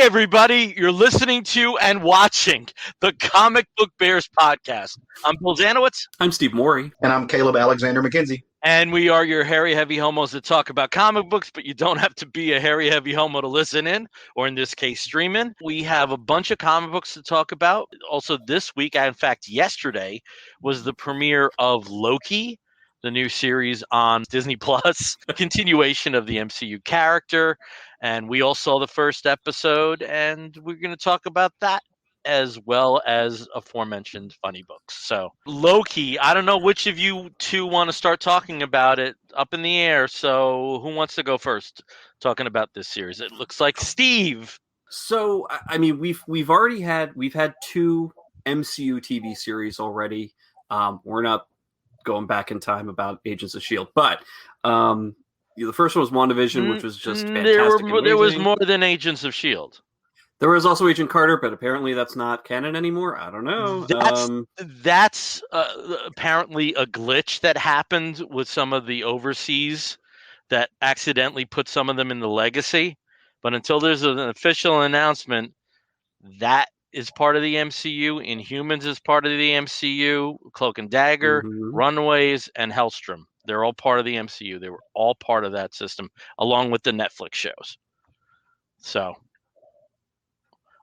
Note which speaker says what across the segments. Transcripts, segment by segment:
Speaker 1: everybody. You're listening to and watching the Comic Book Bears podcast. I'm Bill Zanowitz.
Speaker 2: I'm Steve Morey.
Speaker 3: And I'm Caleb Alexander McKenzie.
Speaker 1: And we are your hairy, heavy homos that talk about comic books, but you don't have to be a hairy, heavy homo to listen in, or in this case, stream in. We have a bunch of comic books to talk about. Also, this week, in fact, yesterday, was the premiere of Loki, the new series on Disney Plus, a continuation of the MCU character. And we all saw the first episode, and we're going to talk about that, as well as aforementioned funny books. So Loki, I don't know which of you two want to start talking about it. Up in the air. So who wants to go first talking about this series? It looks like Steve.
Speaker 2: So I mean, we've had two MCU TV series already. We're not going back in time about Agents of S.H.I.E.L.D., but the first one was WandaVision, which was just fantastic.
Speaker 1: There was more than Agents of S.H.I.E.L.D.
Speaker 2: There was also Agent Carter, but apparently that's not canon anymore. I don't know.
Speaker 1: That's apparently a glitch that happened with some of the overseas that accidentally put some of them in the legacy. But until there's an official announcement, that is part of the MCU. Inhumans is part of the MCU. Cloak and Dagger, Runaways, and Hellstrom. They're all part of the MCU. They were all part of that system, along with the Netflix shows. So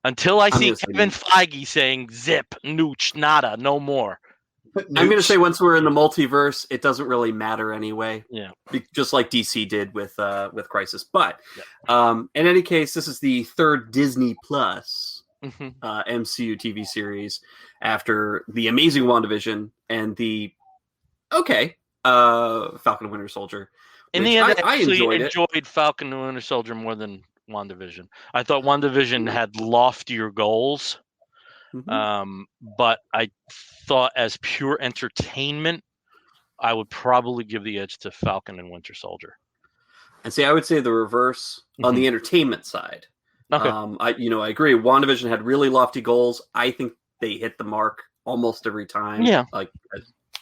Speaker 1: until I see Kevin Feige saying zip, nooch, nada, no more.
Speaker 2: I'm going to say once we're in the multiverse, it doesn't really matter anyway.
Speaker 1: Yeah,
Speaker 2: just like DC did with Crisis. But in any case, this is the third Disney Plus MCU TV series after the amazing WandaVision and the Falcon and Winter Soldier.
Speaker 1: In the end, I enjoyed Falcon and Winter Soldier more than WandaVision. I thought WandaVision had loftier goals, but I thought as pure entertainment, I would probably give the edge to Falcon and Winter Soldier.
Speaker 2: And see, I would say the reverse on the entertainment side. Okay. I agree. WandaVision had really lofty goals. I think they hit the mark almost every time.
Speaker 1: Yeah,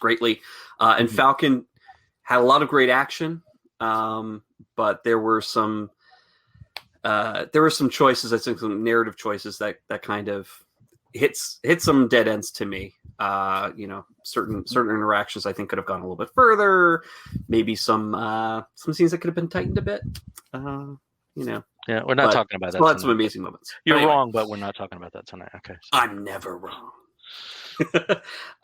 Speaker 2: greatly. And Falcon had a lot of great action, but there were some choices, I think, some narrative choices that kind of hit some dead ends to me. Certain interactions I think could have gone a little bit further. Maybe some scenes that could have been tightened a bit.
Speaker 1: Yeah, we're not talking about that.
Speaker 2: Well, some amazing moments.
Speaker 1: You're wrong, but we're not talking about that tonight. Okay. So.
Speaker 2: I'm never wrong.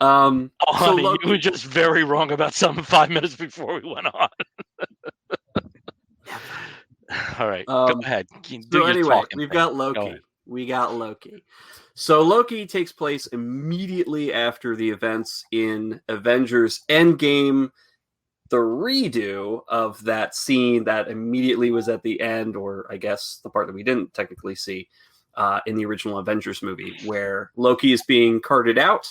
Speaker 1: Honey, you were just very wrong about something 5 minutes before we went on. All right, go ahead.
Speaker 2: We've got Loki. We got Loki. So Loki takes place immediately after the events in Avengers Endgame, the redo of that scene that immediately was at the end, or I guess the part that we didn't technically see in the original Avengers movie, where Loki is being carted out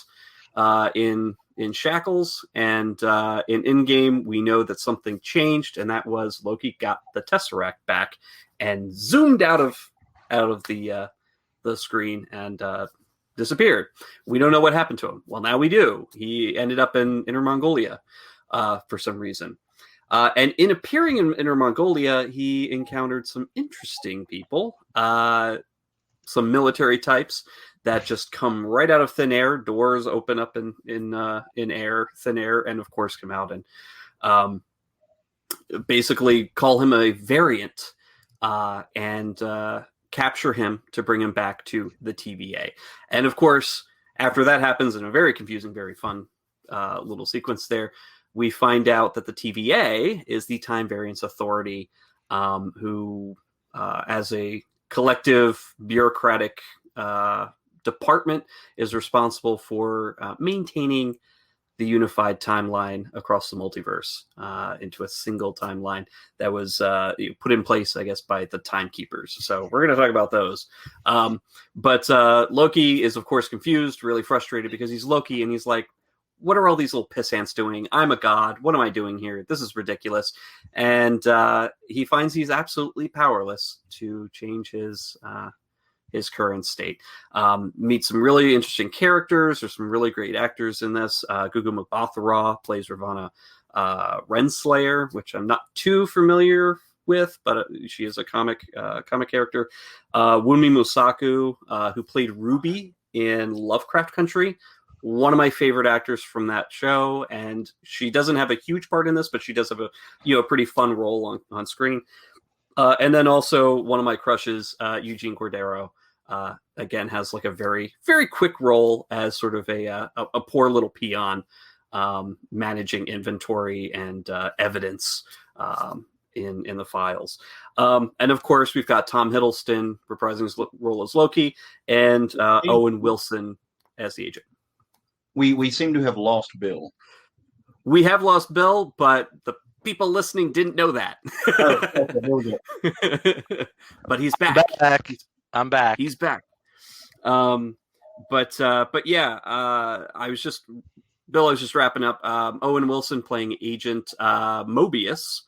Speaker 2: in shackles, and in Endgame we know that something changed, and that was Loki got the Tesseract back and zoomed out of the screen and disappeared. We don't know what happened to him. Well, now we do. He ended up in Inner Mongolia for some reason. And in appearing in Inner Mongolia, he encountered some interesting people, some military types that just come right out of thin air. Doors open up in thin air, and of course come out and basically call him a variant and capture him to bring him back to the TVA. And of course, after that happens, in a very confusing, very fun little sequence there, we find out that the TVA is the Time Variance Authority, who, as a collective bureaucratic department, is responsible for maintaining the unified timeline across the multiverse into a single timeline that was put in place, I guess, by the timekeepers. So we're going to talk about those. But Loki is, of course, confused, really frustrated, because he's Loki, and he's like, what are all these little piss ants doing? I'm a god. What am I doing here? This is ridiculous. And he finds he's absolutely powerless to change his current state. Meet some really interesting characters. There's some really great actors in this. Gugu Mbatha-Raw plays Ravonna Renslayer, which I'm not too familiar with, but she is a comic character. Wunmi Mosaku, who played Ruby in Lovecraft Country, one of my favorite actors from that show, and she doesn't have a huge part in this, but she does have a pretty fun role on screen. And then also one of my crushes, Eugene Cordero, again has like a very, very quick role as sort of a poor little peon, managing inventory and evidence in the files. And of course, we've got Tom Hiddleston reprising his role as Loki, and Owen Wilson as the agent.
Speaker 3: We seem to have lost Bill.
Speaker 2: We have lost Bill, but the people listening didn't know that. But he's back.
Speaker 1: I'm back.
Speaker 2: He's back. But yeah, I was just wrapping up. Owen Wilson playing Agent Mobius,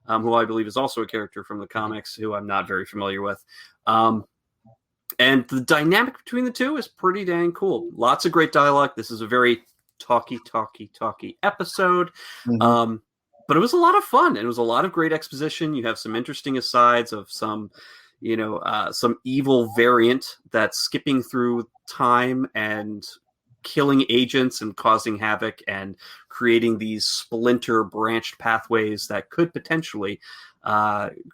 Speaker 2: who I believe is also a character from the comics, who I'm not very familiar with. And the dynamic between the two is pretty dang cool. Lots of great dialogue. This is a very talky episode. Mm-hmm. But it was a lot of fun. And it was a lot of great exposition. You have some interesting asides of some evil variant that's skipping through time and killing agents and causing havoc and creating these splinter branched pathways that could potentially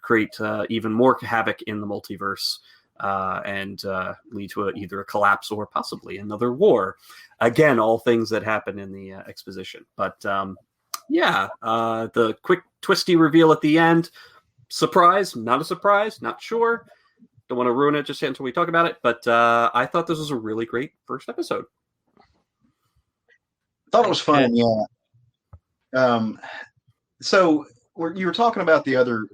Speaker 2: create even more havoc in the multiverse. And lead to either a collapse or possibly another war. Again, all things that happen in the exposition. But the quick twisty reveal at the end. Surprise, not a surprise, not sure. Don't want to ruin it just yet until we talk about it. But I thought this was a really great first episode.
Speaker 3: Thought it was fun, yeah. So you were talking about the other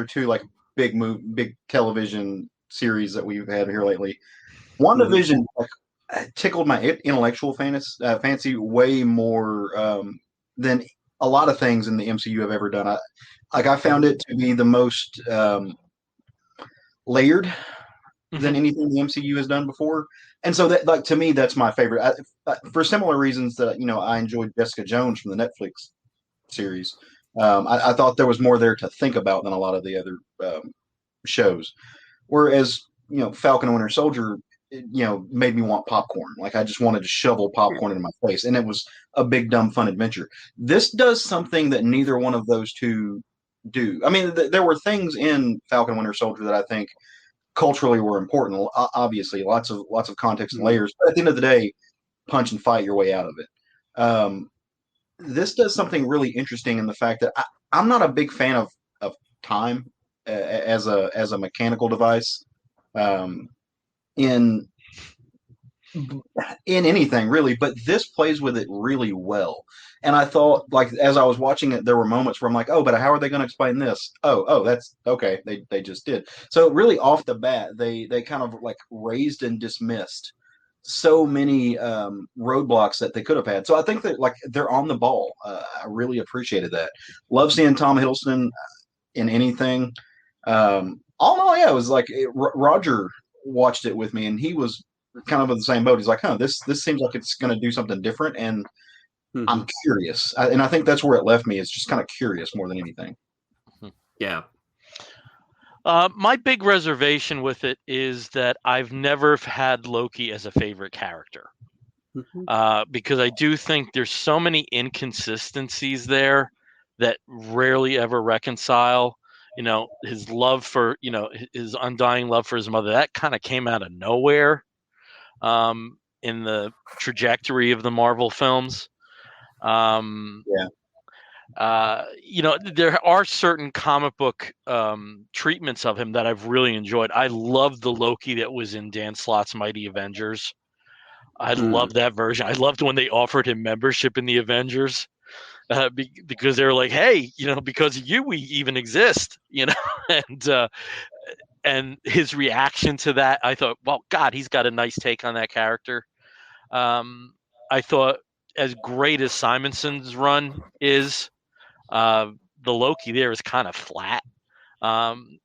Speaker 3: two like big television series that we've had here lately. WandaVision tickled my intellectual fancy way more than a lot of things in the MCU have ever done. I found it to be the most layered than anything the MCU has done before, and so that, like, to me, that's my favorite. For similar reasons that I enjoyed Jessica Jones from the Netflix series. I thought there was more there to think about than a lot of the other shows. Whereas, Falcon and Winter Soldier, made me want popcorn. Like, I just wanted to shovel popcorn into my face. And it was a big, dumb, fun adventure. This does something that neither one of those two do. I mean, there were things in Falcon and Winter Soldier that I think culturally were important. Obviously, lots of context and layers. But at the end of the day, punch and fight your way out of it. This does something really interesting in the fact that I'm not a big fan of time as a mechanical device in anything really, but this plays with it really well. And I thought, like, as I was watching it, there were moments where I'm like, oh, but how are they going to explain this? Oh, that's okay. They just did. So really off the bat, they kind of like raised and dismissed so many roadblocks that they could have had. So I think that, like, they're on the ball. I really appreciated that. Love seeing Tom Hiddleston in anything. All in all, yeah, it was like Roger watched it with me, and he was kind of in the same boat. He's like, this seems like it's going to do something different, and I'm curious. And I think that's where it left me, is just kind of curious more than anything.
Speaker 2: Yeah.
Speaker 1: My big reservation with it is that I've never had Loki as a favorite character. Because I do think there's so many inconsistencies there that rarely ever reconcile. His love for, his undying love for his mother, that kind of came out of nowhere in the trajectory of the Marvel films. There are certain comic book treatments of him that I've really enjoyed. I loved the Loki that was in Dan Slott's Mighty Avengers. I loved that version. I loved when they offered him membership in the Avengers. Because they were like, hey, because of you, we even exist, and his reaction to that, I thought, well, God, he's got a nice take on that character. I thought, as great as Simonson's run is, the Loki there is kind of flat.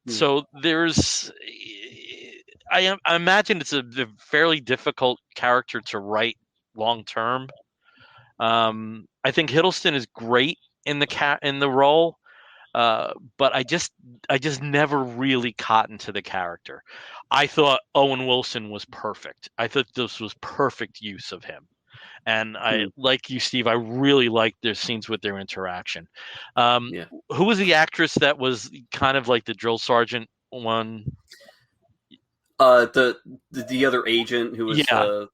Speaker 1: So there's, I imagine it's a fairly difficult character to write long term. I think Hiddleston is great in the role. But I just never really cottoned to the character. I thought Owen Wilson was perfect. I thought this was perfect use of him. And I like you, Steve. I really liked their scenes with their interaction. Who was the actress that was kind of like the drill sergeant one?
Speaker 2: The other agent who was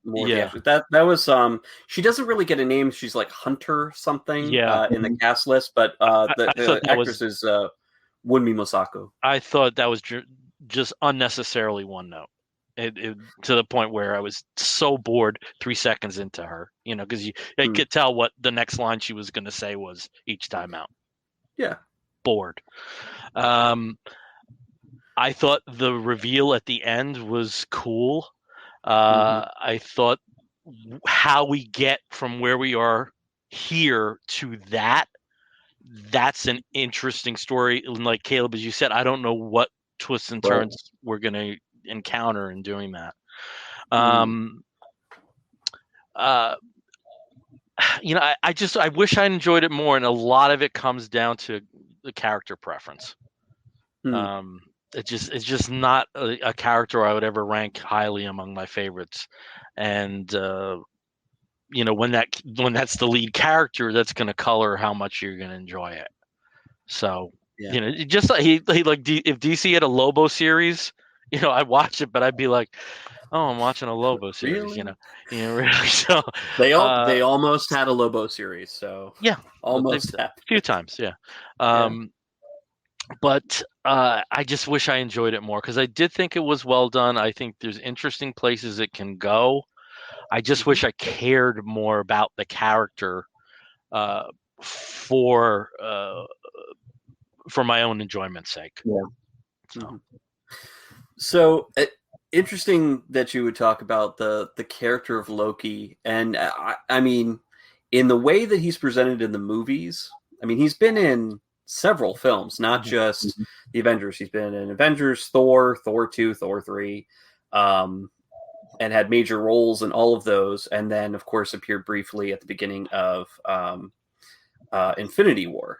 Speaker 2: more the actress. That was she doesn't really get a name. She's like Hunter something in the cast list, but the actress is Wunmi Mosako.
Speaker 1: I thought that was just unnecessarily one note. It to the point where I was so bored 3 seconds into her, because you could tell what the next line she was going to say was each time out.
Speaker 2: Yeah.
Speaker 1: Bored. I thought the reveal at the end was cool. I thought how we get from where we are here to that's an interesting story. And like Caleb, as you said, I don't know what twists and turns we're going to encounter in doing that. I wish I enjoyed it more, and a lot of it comes down to the character preference. It's just not a character I would ever rank highly among my favorites, and when that's the lead character, that's going to color how much you're going to enjoy it. So just like if DC had a Lobo series, I'd watch it, but I'd be like, oh, I'm watching a Lobo series,
Speaker 2: really?
Speaker 1: Really. So
Speaker 2: they almost had a Lobo series, so almost
Speaker 1: a few times, But I just wish I enjoyed it more, because I did think it was well done. I think there's interesting places it can go. I just wish I cared more about the character for my own enjoyment's sake.
Speaker 3: Yeah.
Speaker 2: So interesting that you would talk about the character of Loki, and I mean, in the way that he's presented in the movies. I mean, he's been in several films, not just the Avengers. He's been in Avengers, Thor 2, Thor 3, and had major roles in all of those. And then, of course, appeared briefly at the beginning of Infinity War,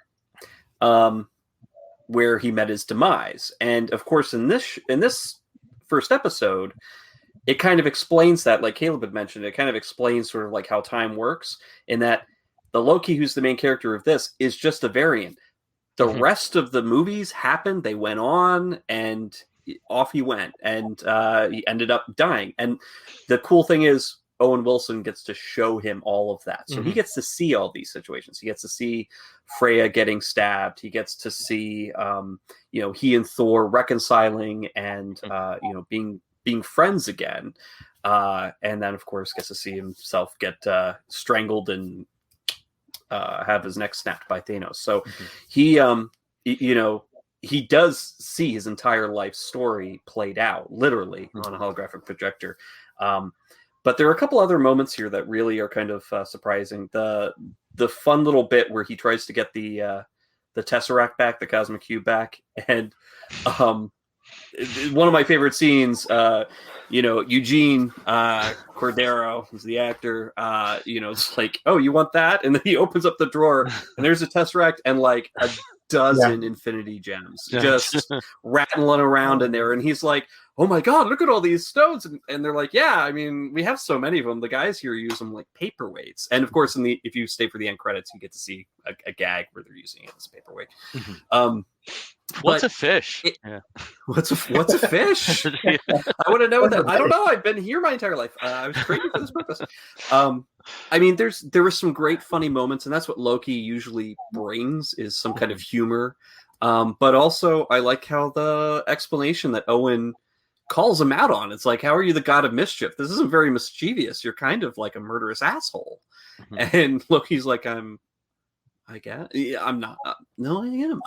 Speaker 2: where he met his demise. And of course, in this first episode, it kind of explains that, like Caleb had mentioned, it kind of explains sort of like how time works, in that the Loki, who's the main character of this, is just a variant. The rest of the movies happened. They went on, and off he went, and he ended up dying. And the cool thing is, Owen Wilson gets to show him all of that. So he gets to see all these situations. He gets to see Freya getting stabbed. He gets to see, he and Thor reconciling and, being friends again. And then, of course, gets to see himself get strangled and have his neck snapped by Thanos. So he does see his entire life story played out, literally, on a holographic projector. But there are a couple other moments here that really are kind of surprising. The fun little bit where he tries to get the Tesseract back, the Cosmic Cube back, and one of my favorite scenes, Eugene Cordero, who's the actor, it's like, oh, you want that? And then he opens up the drawer, and there's a Tesseract and like a dozen Infinity Gems just rattling around in there. And he's like, oh my God, look at all these stones. And they're like, yeah, I mean, we have so many of them. The guys here use them like paperweights. And of course, if you stay for the end credits, you get to see a gag where they're using it as a paperweight.
Speaker 1: What's a fish?
Speaker 2: What's a fish? I want to know what that. I don't know. I've been here my entire life. I was created for this purpose. I mean, there were some great funny moments, and that's what Loki usually brings, is some kind of humor. But also, I like how the explanation that Owen calls him out on. It's like, how are you the god of mischief? This isn't very mischievous. You're kind of like a murderous asshole. And Loki's like, I guess I'm not. No, I am.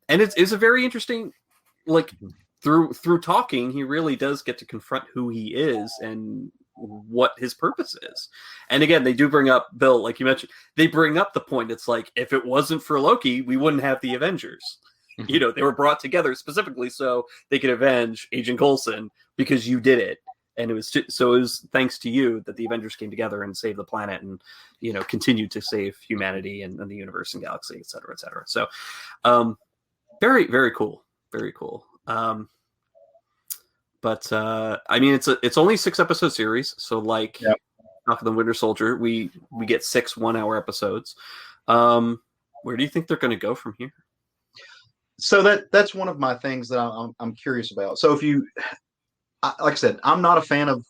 Speaker 2: And it's a very interesting, like through talking, he really does get to confront who he is and what his purpose is. And again, they do bring up, Bill, like you mentioned, they bring up the point. It's like, if it wasn't for Loki, we wouldn't have the Avengers. They were brought together specifically so they could avenge Agent Coulson, because you did it. And it was thanks to you that the Avengers came together and saved the planet and, continued to save humanity and the universe and galaxy, et cetera, et cetera. So, very, very cool. Very cool. But I mean, it's only 6-episode series. So like Falcon the Winter Soldier, we get 6 1-hour episodes. Where do you think they're going to go from here?
Speaker 3: So that's one of my things that I'm curious about. So like I said, I'm not a fan of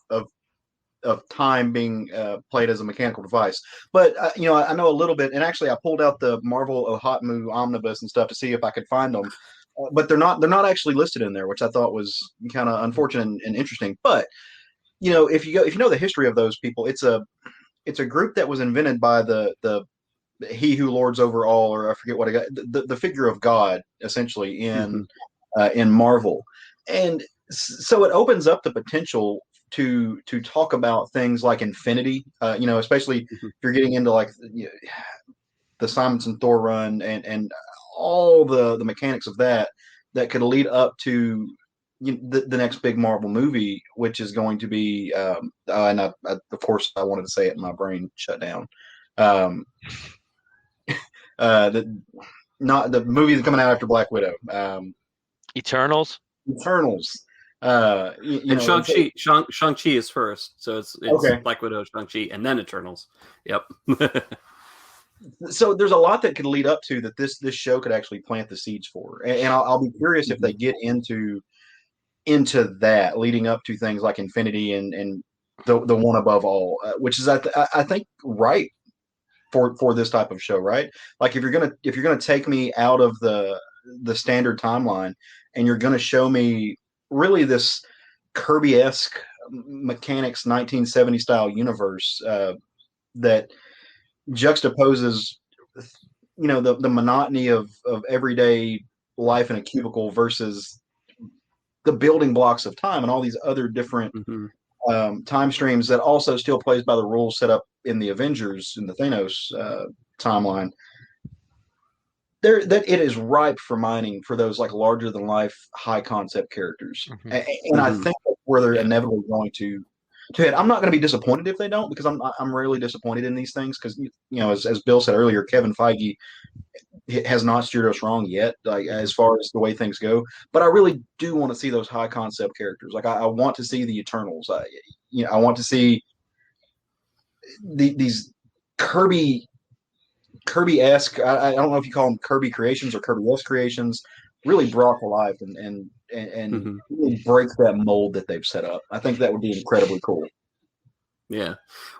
Speaker 3: time being played as a mechanical device, but I know a little bit. And actually, I pulled out the Marvel Ohatmu Omnibus and stuff to see if I could find them, but they're not actually listed in there, which I thought was kind of unfortunate and interesting. But if you know the history of those people, it's a group that was invented by the he who lords over all, or I forget what I got, the figure of God, essentially in Marvel. And so it opens up the potential to talk about things like infinity, especially if you're getting into like the Simonson Thor run and all the mechanics of that could lead up to the next big Marvel movie, which is going to be, and of course I wanted to say it and my brain shut down. Not the movie that's coming out after Black Widow.
Speaker 1: Eternals.
Speaker 2: And Shang-Chi is first, so it's
Speaker 3: okay.
Speaker 2: Black Widow, Shang-Chi, and then Eternals. Yep.
Speaker 3: So there's a lot that could lead up to that this show could actually plant the seeds for, and I'll be curious if they get into that, leading up to things like Infinity and the one above all, which is I think right for this type of show, right? Like if you're gonna take me out of the standard timeline and you're gonna show me really this Kirby-esque mechanics 1970 style universe that juxtaposes the monotony of everyday life in a cubicle versus the building blocks of time and all these other different time streams that also still plays by the rules set up in the Avengers in the Thanos timeline. That it is ripe for mining for those like larger than life high concept characters, and I think that's where they're inevitably going to hit. I'm not going to be disappointed if they don't, because I'm rarely disappointed in these things, because as Bill said earlier, Kevin Feige has not steered us wrong yet, like as far as the way things go. But I really do want to see those high concept characters. Like I want to see the Eternals. I want to see these Kirby-esque. I don't know if you call them Kirby creations or Kirby-esque creations, really brought to life and really break that mold that they've set up. I think that would be incredibly cool.
Speaker 2: Yeah.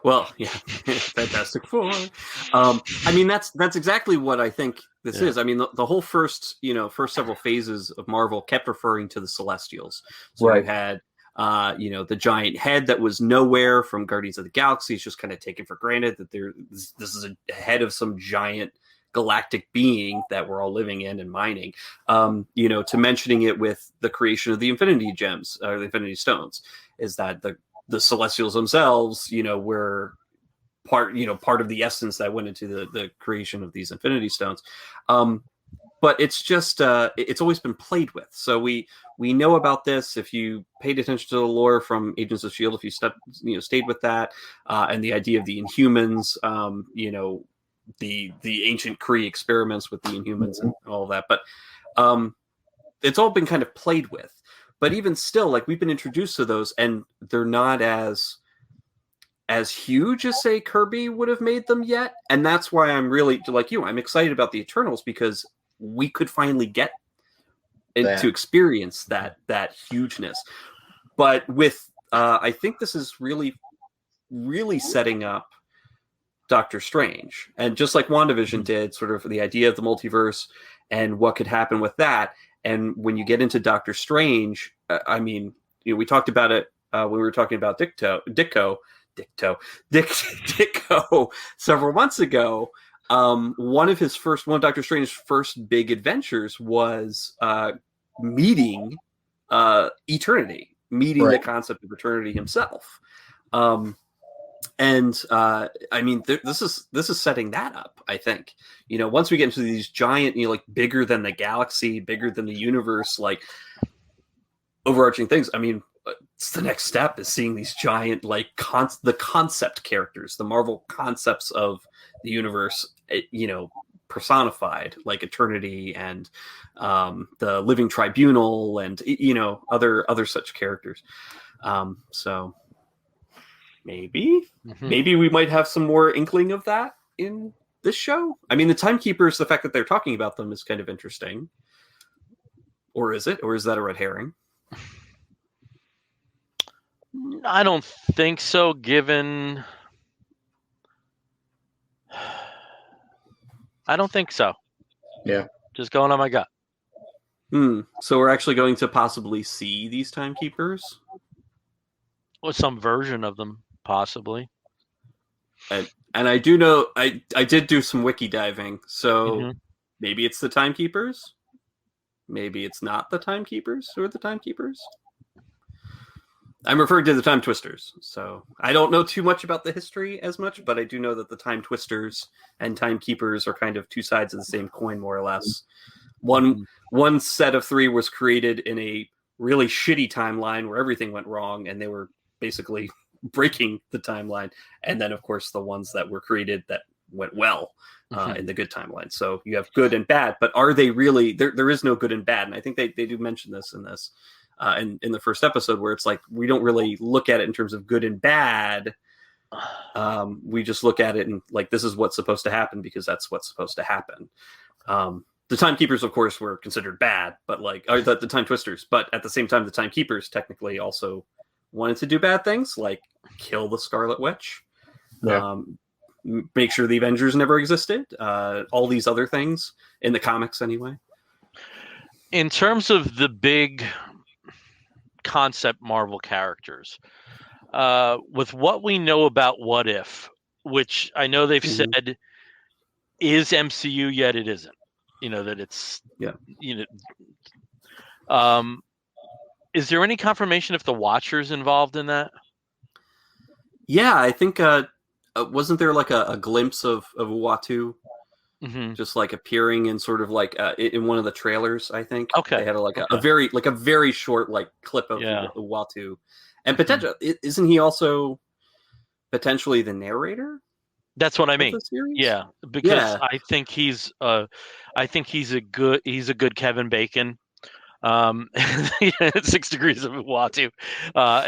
Speaker 2: Well, yeah. Fantastic Four. I mean, that's exactly what I think this is. I mean, the whole first several phases of Marvel kept referring to the Celestials. So you had the giant head that was nowhere from Guardians of the Galaxy. It's just kind of taken for granted that this is a head of some giant galactic being that we're all living in and mining, to mentioning it with the creation of the Infinity Gems or the Infinity Stones, is that the Celestials themselves, were part of the essence that went into the creation of these Infinity Stones. But it's just it's always been played with. So we know about this. If you paid attention to the lore from Agents of S.H.I.E.L.D., if you stayed with that, and the idea of the Inhumans, the ancient Kree experiments with the Inhumans and all of that. But it's all been kind of played with. But even still, like, we've been introduced to those, and they're not as huge as, say, Kirby would have made them yet. And that's why I'm really, like you, I'm excited about the Eternals, because we could finally get to experience that hugeness. But with, I think this is really, really setting up Doctor Strange. And just like WandaVision did, sort of the idea of the multiverse and what could happen with that. And when you get into Doctor Strange, I mean, we talked about it when we were talking about Ditko several months ago. One of Doctor Strange's first big adventures was meeting eternity, meeting the concept of eternity himself. And I mean, this is setting that up, I think. Once we get into these giant, like bigger than the galaxy, bigger than the universe, like overarching things. I mean, it's the next step is seeing these giant like the concept characters, the Marvel concepts of the universe, personified, like Eternity and the Living Tribunal and other such characters. So maybe we might have some more inkling of that in this show. I mean, the Timekeepers, the fact that they're talking about them is kind of interesting. Or is it? Or is that a red herring?
Speaker 1: I don't think so, given... I don't think so.
Speaker 3: Yeah.
Speaker 1: Just going on my gut.
Speaker 2: So we're actually going to possibly see these Timekeepers?
Speaker 1: Or some version of them, possibly.
Speaker 2: And I do know, I did do some wiki diving, so maybe it's the Timekeepers? Maybe it's not the Timekeepers who are the Timekeepers? I'm referring to the Time Twisters, so I don't know too much about the history as much, but I do know that the Time Twisters and Timekeepers are kind of two sides of the same coin, more or less. One set of three was created in a really shitty timeline where everything went wrong, and they were basically breaking the timeline. And then, of course, the ones that were created that went well in the good timeline. So you have good and bad, but are they really? There is no good and bad, and I think they do mention this in this. In the first episode, where it's like we don't really look at it in terms of good and bad. We just look at it and like this is what's supposed to happen because that's what's supposed to happen. The Timekeepers, of course, were considered bad, but the Time Twisters. But at the same time, the Timekeepers technically also wanted to do bad things, like kill the Scarlet Witch, make sure the Avengers never existed, all these other things in the comics, anyway.
Speaker 1: In terms of the big concept Marvel characters, with what we know about What If, which I know they've said is MCU, yet it isn't. That it's is there any confirmation if the Watcher's involved in that?
Speaker 2: Yeah, I think wasn't there like a glimpse of Uatu just like appearing in sort of like in one of the trailers? I think they had a very short like clip of Uatu, and potential isn't he also potentially the narrator?
Speaker 1: That's what I mean. Yeah, because I think he's a good Kevin Bacon. 6 Degrees of Uatu,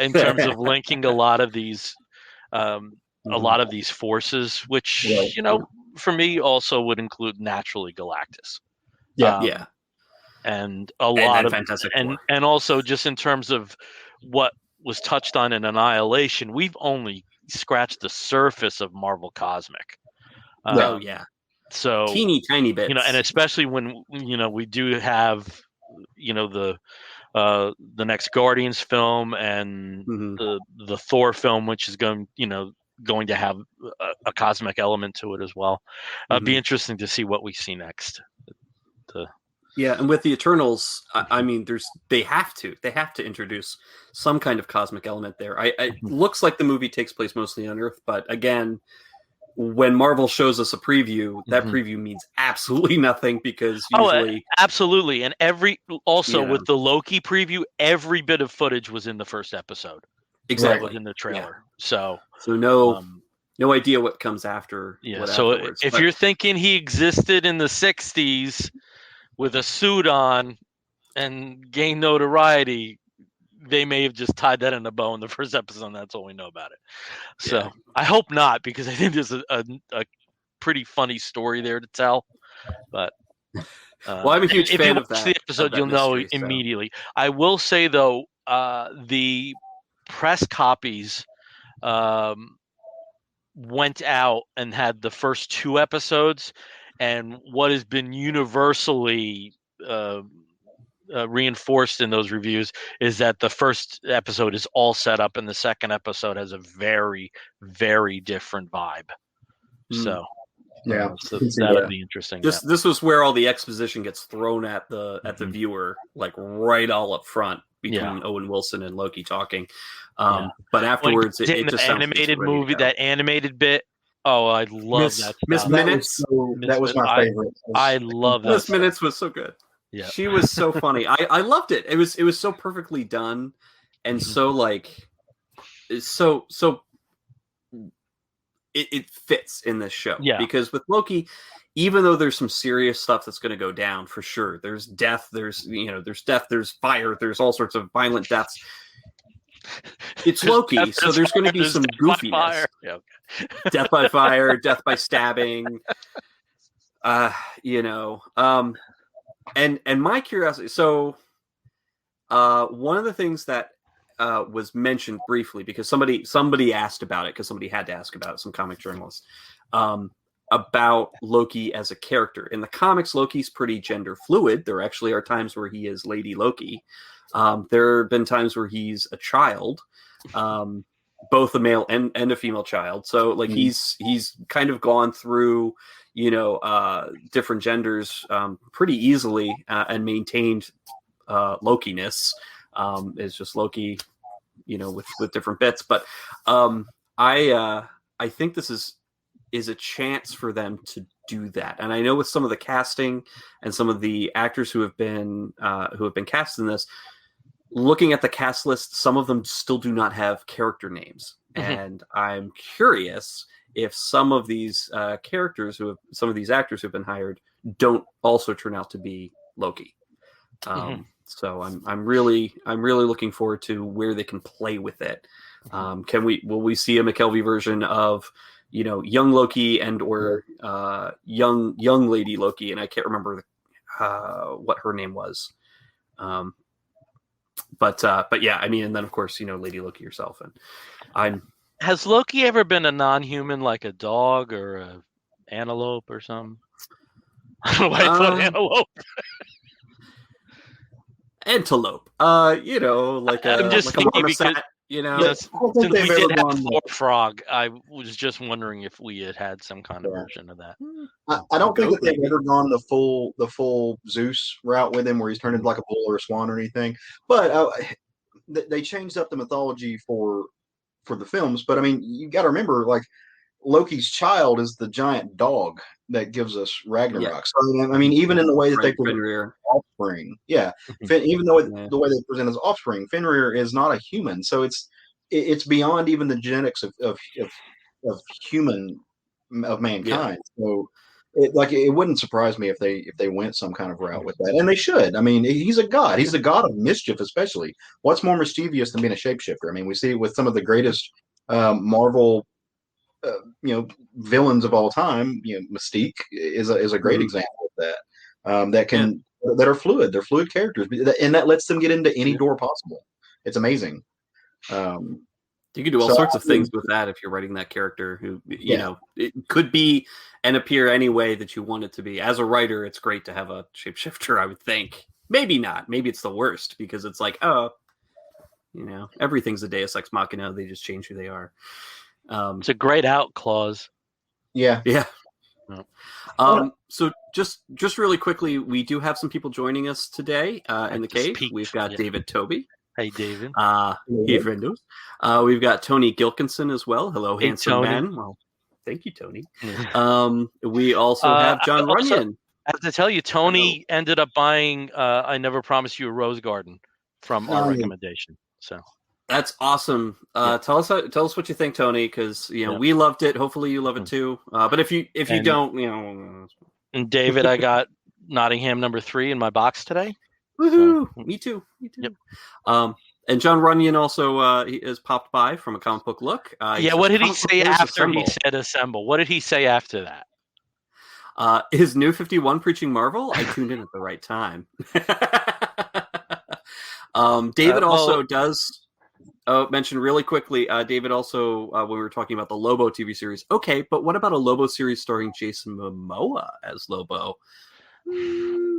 Speaker 1: in terms of linking a lot of these forces, which for me also would include naturally Galactus. And a lot of Fantastic Four. And also just in terms of what was touched on in Annihilation, we've only scratched the surface of Marvel Cosmic. So
Speaker 2: teeny tiny bits,
Speaker 1: and especially when we do have the next Guardians film and the Thor film, which is going to have a cosmic element to it as well. Be interesting to see what we see next.
Speaker 2: And with the Eternals, I mean, they have to introduce some kind of cosmic element there. It looks like the movie takes place mostly on Earth, but again, when Marvel shows us a preview, that preview means absolutely nothing because usually
Speaker 1: absolutely. And with the Loki preview, every bit of footage was in the first episode.
Speaker 2: Exactly.
Speaker 1: Was in the trailer. So
Speaker 2: no idea what comes after.
Speaker 1: So if you're thinking he existed in the 60s with a suit on and gained notoriety, they may have just tied that in a bow in the first episode, and that's all we know about it. So I hope not, because I think there's a pretty funny story there to tell. But
Speaker 2: I'm a huge fan of that.
Speaker 1: If you watch the episode, you'll know immediately. I will say, though, the press copies went out and had the first 2 episodes, and what has been universally reinforced in those reviews is that the first episode is all set up and the second episode has a very, very different vibe. So that'll be interesting.
Speaker 2: This was where all the exposition gets thrown at the viewer, like right all up front between Owen Wilson and Loki talking. But afterwards, it just
Speaker 1: animated movie, that animated bit. Oh, I love that.
Speaker 2: Miss Minutes.
Speaker 3: That was my favorite.
Speaker 1: I love that.
Speaker 2: Miss Minutes was so good. Yeah, she was so funny. I loved it. It was so perfectly done, and so like so it fits in this show. Because with Loki, even though there's some serious stuff that's going to go down for sure, there's death, there's fire, there's all sorts of violent deaths. It's Loki, so there's going to be some goofiness. Death by fire, death by stabbing. And my curiosity. So, one of the things that was mentioned briefly, because somebody asked about it, because somebody had to ask about it, some comic journalists, about Loki as a character. In the comics, Loki's pretty gender fluid. There actually are times where he is Lady Loki. There have been times where he's a child, both a male and a female child. So like he's kind of gone through, different genders pretty easily and maintained Loki-ness. It's just Loki, with different bits. But I think this is a chance for them to do that. And I know with some of the casting and some of the actors who have been cast in this, looking at the cast list, some of them still do not have character names. And I'm curious if some of these some of these actors who've been hired don't also turn out to be Loki. So I'm really looking forward to where they can play with it. Will we see a McKelvey version of, young Loki and or young Lady Loki? And I can't remember what her name was. But yeah, I mean, and then of course, Lady Loki herself. And
Speaker 1: has Loki ever been a non-human, like a dog or a antelope or something? I don't know why I thought antelope.
Speaker 2: Antelope. Like a
Speaker 1: I'm just thinking because
Speaker 2: since
Speaker 1: we did have Thor Frog, I was just wondering if we had some kind of version of that.
Speaker 3: I don't think that they've ever gone the full Zeus route with him, where he's turned into like a bull or a swan or anything. But they changed up the mythology for the films. But I mean, you got to remember, like, Loki's child is the giant dog that gives us Ragnarok. Yeah. So I mean, even in the way that they present offspring, even though the way they present his offspring, Fenrir is not a human. So it's beyond even the genetics of mankind. Yeah. So it wouldn't surprise me if they went some kind of route with that, and they should. I mean, he's a god. He's a god of mischief, especially. What's more mischievous than being a shapeshifter? I mean, we see it with some of the greatest Marvel. Villains of all time. Mystique is a great example of that. That are fluid. They're fluid characters, and that lets them get into any door possible. It's amazing.
Speaker 2: You can do all sorts of things with that if you're writing that character who, it could be and appear any way that you want it to be. As a writer, it's great to have a shapeshifter, I would think. Maybe not. Maybe it's the worst because it's like, everything's a Deus Ex Machina. They just change who they are.
Speaker 1: It's a great out clause.
Speaker 2: Yeah. So just really quickly, we do have some people joining us today in the cave. We've got David Toby.
Speaker 1: Hey, David.
Speaker 2: Hey, friendos. We've got Tony Gilkinson as well. Hello, hey, handsome Tony. Man. Well, thank you, Tony. We also have John Runyon.
Speaker 1: I have to tell you, Tony ended up buying I Never Promised You a Rose Garden from our recommendation. So
Speaker 2: that's awesome. Tell us what you think, Tony, because we loved it. Hopefully you love it too. But if you don't,
Speaker 1: And David, I got Nottingham #3 in my box today.
Speaker 2: Woohoo! So, me too.
Speaker 1: Yep.
Speaker 2: And John Runyon also he has popped by from a comic book look.
Speaker 1: What did he say after he said assemble? What did he say after that?
Speaker 2: His New 51 preaching Marvel. I tuned in at the right time. David also does mention really quickly. David also, when we were talking about the Lobo TV series, okay, but what about a Lobo series starring Jason Momoa as Lobo?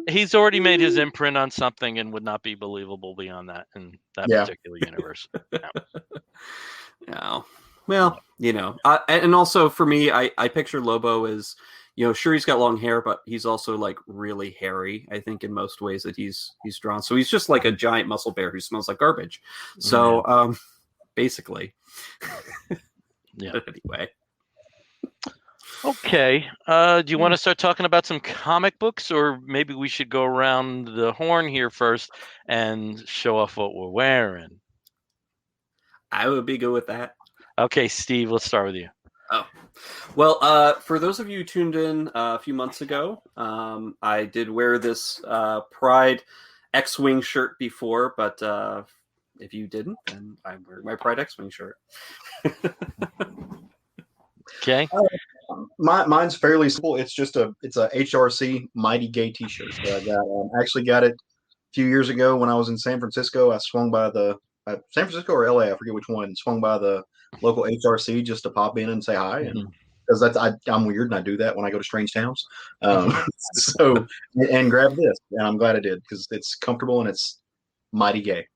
Speaker 1: He's already made his imprint on something and would not be believable beyond that in that particular universe.
Speaker 2: No. Well, and also for me, I picture Lobo as, sure, he's got long hair, but he's also like really hairy, I think, in most ways that he's drawn. So he's just like a giant muscle bear who smells like garbage. So basically.
Speaker 1: Yeah.
Speaker 2: But anyway.
Speaker 1: Okay. Do you want to start talking about some comic books, or maybe we should go around the horn here first and show off what we're wearing?
Speaker 2: I would be good with that.
Speaker 1: Okay, Steve, let's start with you.
Speaker 2: Oh, well, for those of you who tuned in a few months ago, I did wear this Pride X-Wing shirt before, but if you didn't, then I'm wearing my Pride X-Wing shirt.
Speaker 1: Okay.
Speaker 3: Mine's fairly simple. It's a HRC Mighty Gay T-shirt that I got. I actually got it a few years ago when I was in San Francisco. I swung by the San Francisco or LA, I forget which one. Swung by the local HRC just to pop in and say hi, and because I'm weird and I do that when I go to strange towns. So and grab this, and I'm glad I did because it's comfortable and it's mighty gay.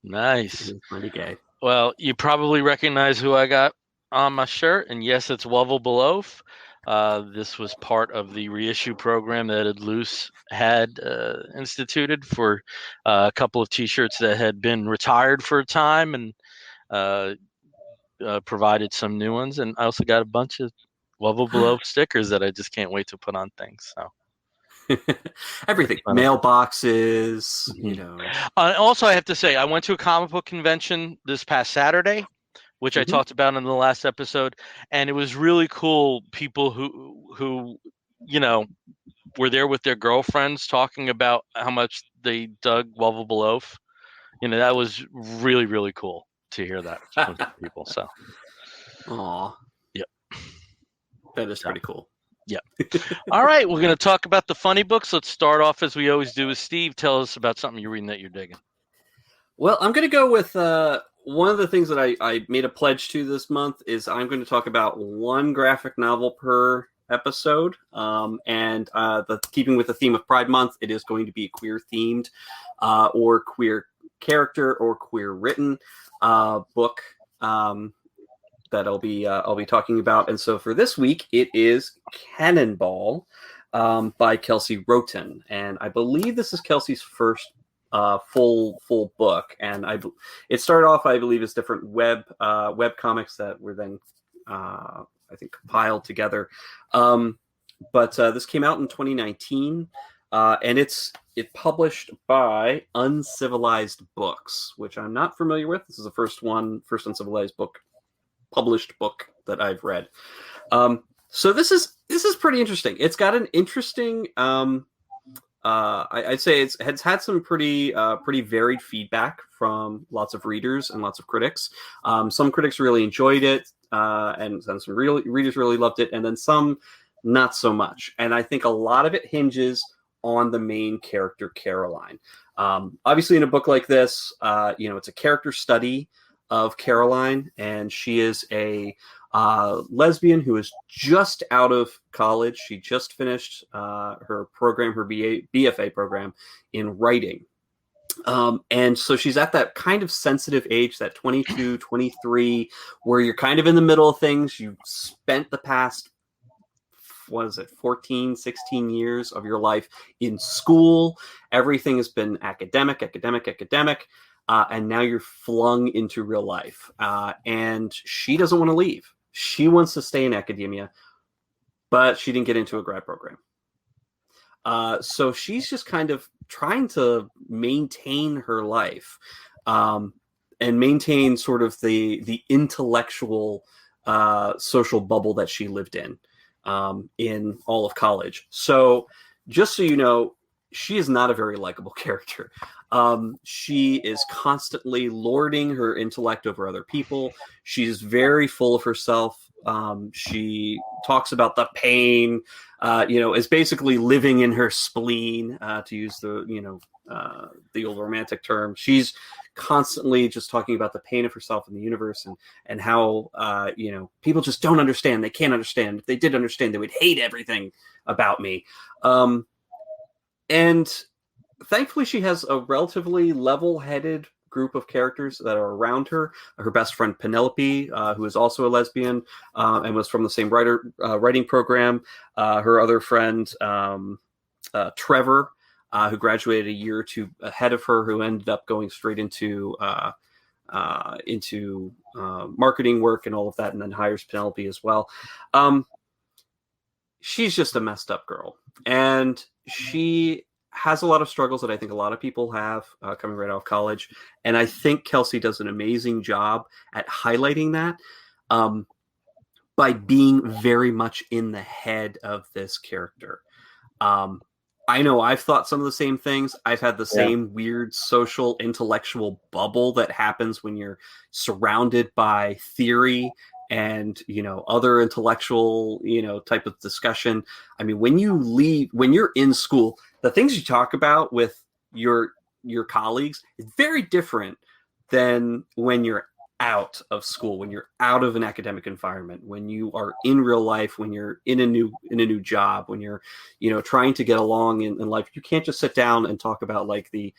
Speaker 1: Nice.
Speaker 2: Mighty gay.
Speaker 1: Well, you probably recognize who I got on my shirt, and yes, it's Wuvel Below. This was part of the reissue program that Loose had instituted for a couple of T-shirts that had been retired for a time, and provided some new ones. And I also got a bunch of Wuvel Below stickers that I just can't wait to put on things. So.
Speaker 2: Everything, mailboxes, you know.
Speaker 1: Also, I have to say, I went to a comic book convention this past Saturday, which I talked about in the last episode, and it was really cool. People who you know were there with their girlfriends talking about how much they dug Wuvel Below. You know, that was really, really cool to hear that from people. So,
Speaker 2: aw,
Speaker 1: yep,
Speaker 2: that is pretty cool.
Speaker 1: Yeah. All right, we're going to talk about the funny books. Let's start off as we always do with Steve. Tell us about something you're reading that you're digging.
Speaker 2: Well, I'm going to go with one of the things that I made a pledge to this month is I'm going to talk about one graphic novel per episode. And keeping with the theme of Pride Month, it is going to be queer themed or queer character or queer written book. That I'll be talking about. And so for this week, it is Cannonball by Kelsey Roten. And I believe this is Kelsey's first full book. And it started off, I believe, as different web comics that were then, I think, compiled together. But this came out in 2019. And it's published by Uncivilized Books, which I'm not familiar with. This is the first Uncivilized published book that I've read. So this is pretty interesting. It's got an interesting I'd say it's had some pretty varied feedback from lots of readers and lots of critics. Some critics really enjoyed it, and some readers really loved it, and then some not so much. And I think a lot of it hinges on the main character, Caroline. Obviously, in a book like this, it's a character study of Caroline, and she is a lesbian who is just out of college. She just finished her program, her BFA program in writing. And so she's at that kind of sensitive age, that 22, 23, where you're kind of in the middle of things. You've spent the past, 14, 16 years of your life in school. Everything has been academic. And now you're flung into real life. And she doesn't want to leave. She wants to stay in academia, but she didn't get into a grad program. So she's just kind of trying to maintain her life and maintain sort of the intellectual social bubble that she lived in all of college. So just so you know, she is not a very likable character. She is constantly lording her intellect over other people. She's very full of herself. She talks about the pain, is basically living in her spleen, to use the old romantic term. She's constantly just talking about the pain of herself in the universe and how, people just don't understand. They can't understand. If they did understand, they would hate everything about me. And thankfully, she has a relatively level-headed group of characters that are around her. Her best friend, Penelope, who is also a lesbian and was from the same writing program. Her other friend, Trevor, who graduated a year or two ahead of her, who ended up going straight into marketing work and all of that, and then hires Penelope as well. She's just a messed up girl. And she has a lot of struggles that I think a lot of people have coming right out of college. And I think Kelsey does an amazing job at highlighting that by being very much in the head of this character. I know I've thought some of the same things. I've had the same weird social intellectual bubble that happens when you're surrounded by theory and, you know, other intellectual, you know, type of discussion. I mean, when you're in school, the things you talk about with your colleagues is very different than when you're out of school, when you're out of an academic environment, when you are in real life, when you're in a new job, when you're, you know, trying to get along in life. You can't just sit down and talk about like the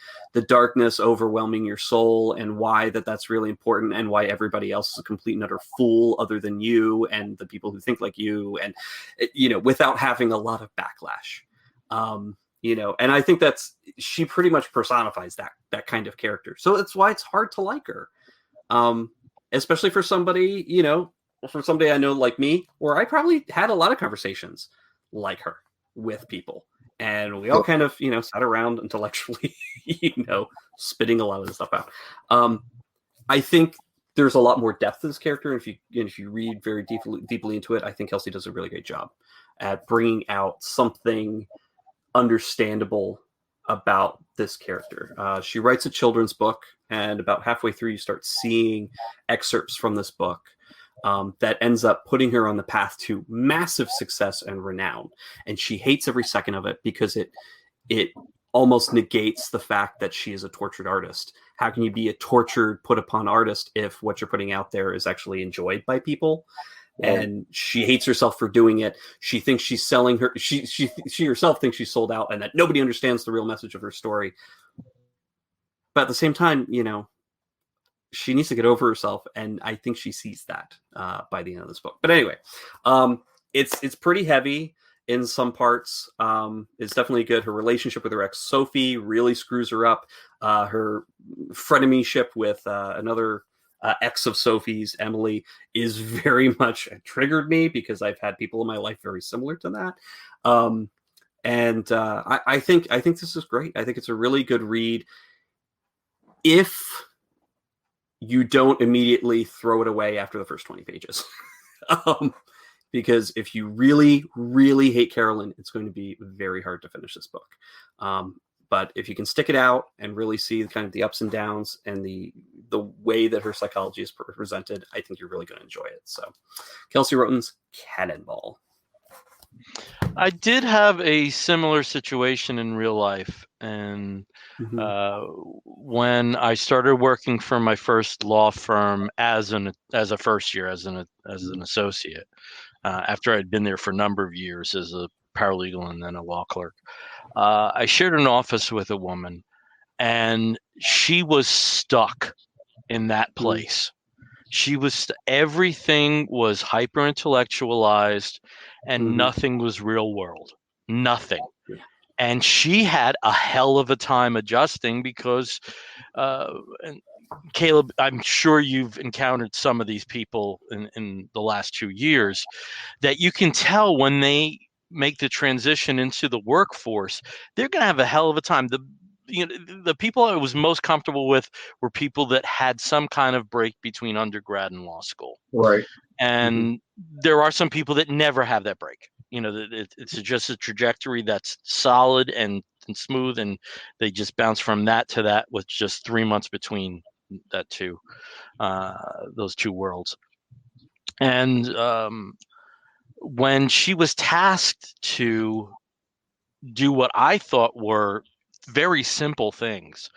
Speaker 2: darkness overwhelming your soul and why that's really important and why everybody else is a complete and utter fool other than you and the people who think like you, and, you know, without having a lot of backlash. You know, and I think she pretty much personifies that kind of character. So that's why it's hard to like her. Especially for somebody, you know, for somebody I know like me, where I probably had a lot of conversations like her with people. And we all kind of, you know, sat around intellectually, you know, spitting a lot of this stuff out. I think there's a lot more depth to this character. And if you read very deeply into it, I think Kelsey does a really great job at bringing out something understandable about this character. She writes a children's book, and about halfway through, you start seeing excerpts from this book that ends up putting her on the path to massive success and renown. And she hates every second of it because it almost negates the fact that she is a tortured artist. How can you be a tortured, put upon artist if what you're putting out there is actually enjoyed by people? And she hates herself for doing it. She thinks she's selling her. She herself thinks she's sold out, and that nobody understands the real message of her story. But at the same time, you know, she needs to get over herself, and I think she sees that by the end of this book. But anyway, it's pretty heavy in some parts. It's definitely good. Her relationship with her ex Sophie really screws her up. Her frenemyship with another ex of Sophie's, Emily, is very much triggered me because I've had people in my life very similar to that. I think this is great. I think it's a really good read if you don't immediately throw it away after the first 20 pages. Because if you really, really hate Carolyn, it's going to be very hard to finish this book. But if you can stick it out and really see kind of the ups and downs and the way that her psychology is presented, I think you're really going to enjoy it. So, Kelsey Roten's Cannonball.
Speaker 1: I did have a similar situation in real life, and when I started working for my first law firm as a first year as an associate, after I'd been there for a number of years as a paralegal and then a law clerk. I shared an office with a woman, and she was stuck in that place. Everything was hyper intellectualized, and nothing was real world. Nothing. And she had a hell of a time adjusting because, and Caleb, I'm sure you've encountered some of these people in the last 2 years that you can tell when they make the transition into the workforce, they're going to have a hell of a time. The people I was most comfortable with were people that had some kind of break between undergrad and law school.
Speaker 3: Right.
Speaker 1: And there are some people that never have that break. You know, it's just a trajectory that's solid and smooth, and they just bounce from that to that with just 3 months between those two worlds. And when she was tasked to do what I thought were very simple things,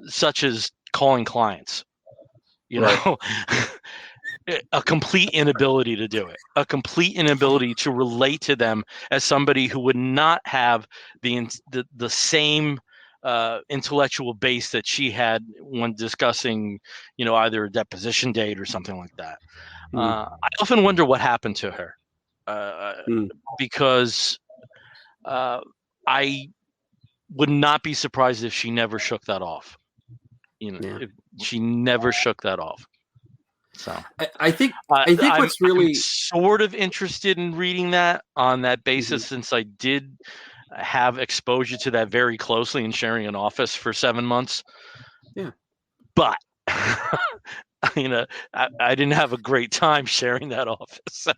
Speaker 1: such as calling clients, you know, a complete inability to do it, a complete inability to relate to them as somebody who would not have the same intellectual base that she had when discussing, you know, either a deposition date or something like that. I often wonder what happened to her, because I would not be surprised if she never shook that off. You know, if she never shook that off. So
Speaker 2: I think what's really
Speaker 1: I'm sort of interested in reading that on that basis, since I did have exposure to that very closely and sharing an office for 7 months.
Speaker 2: Yeah.
Speaker 1: But I didn't have a great time sharing that office. So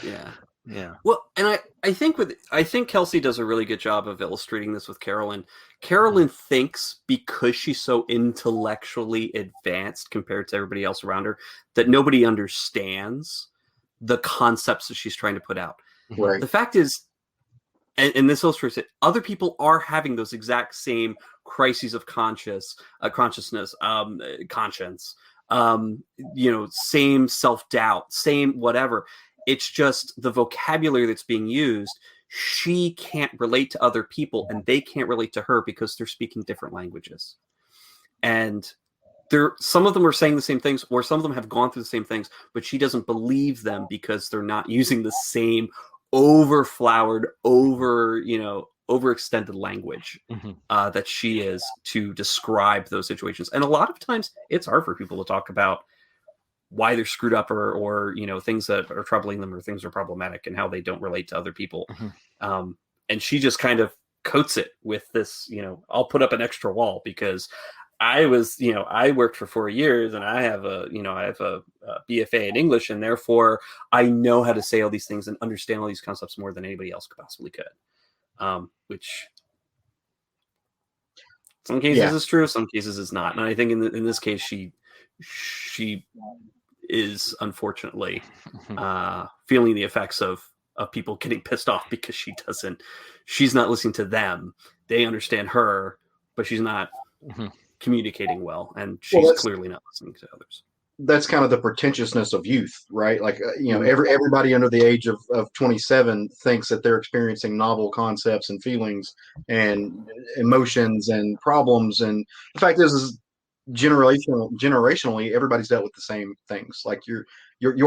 Speaker 2: yeah.
Speaker 1: Yeah.
Speaker 2: Well, and I think Kelsey does a really good job of illustrating this with Carolyn. Carolyn thinks, because she's so intellectually advanced compared to everybody else around her, that nobody understands the concepts that she's trying to put out.
Speaker 3: Right.
Speaker 2: The fact is, and this illustrates it, other people are having those exact same crises of consciousness, conscience, same self-doubt, same whatever. It's just the vocabulary that's being used. She can't relate to other people, and they can't relate to her because they're speaking different languages. And some of them are saying the same things, or some of them have gone through the same things, but she doesn't believe them because they're not using the same overflowered, overextended language that she is to describe those situations. And a lot of times it's hard for people to talk about why they're screwed up or things that are troubling them or things are problematic and how they don't relate to other people. And she just kind of coats it with this, I'll put up an extra wall because I worked for 4 years and I have a BFA in English, and therefore I know how to say all these things and understand all these concepts more than anybody else possibly could. Which some cases is true, some cases is not. And I think in this case, she is unfortunately feeling the effects of people getting pissed off because she's not listening to them. They understand her, but she's not communicating well, and she's clearly not listening to others.
Speaker 3: That's kind of the pretentiousness of youth, right? Like, everybody under the age of 27 thinks that they're experiencing novel concepts and feelings and emotions and problems. And the fact is generationally, everybody's dealt with the same things. Like your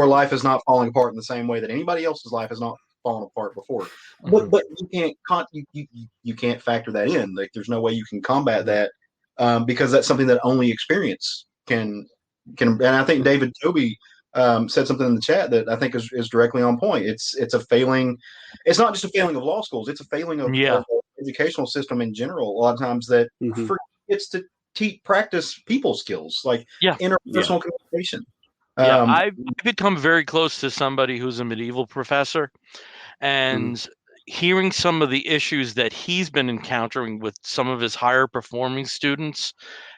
Speaker 3: life is not falling apart in the same way that anybody else's life has not fallen apart before. But you can't factor that in. Like, there's no way you can combat that because that's something that only experience can. And I think David Toby said something in the chat that I think is directly on point. It's a failing. It's not just a failing of law schools. It's a failing of the educational system in general. A lot of times that forgets to practice people skills, like interpersonal communication.
Speaker 1: I've become very close to somebody who's a medieval professor, and hearing some of the issues that he's been encountering with some of his higher performing students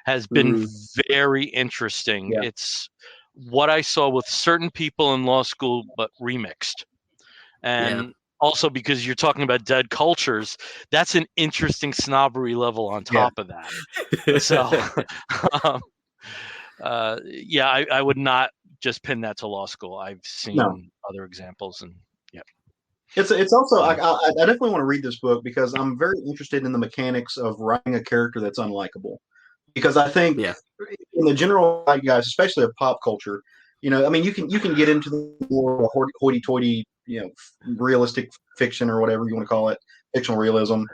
Speaker 1: has been very interesting.
Speaker 3: Yeah.
Speaker 1: It's what I saw with certain people in law school, but remixed. And also, because you're talking about dead cultures, that's an interesting snobbery level on top of that. So, I would not just pin that to law school. I've seen other examples, and
Speaker 3: It's also I definitely want to read this book because I'm very interested in the mechanics of writing a character that's unlikable. Because I think in the general guys, especially of pop culture, you can get into the more hoity-toity, realistic fiction or whatever you want to call it, fictional realism.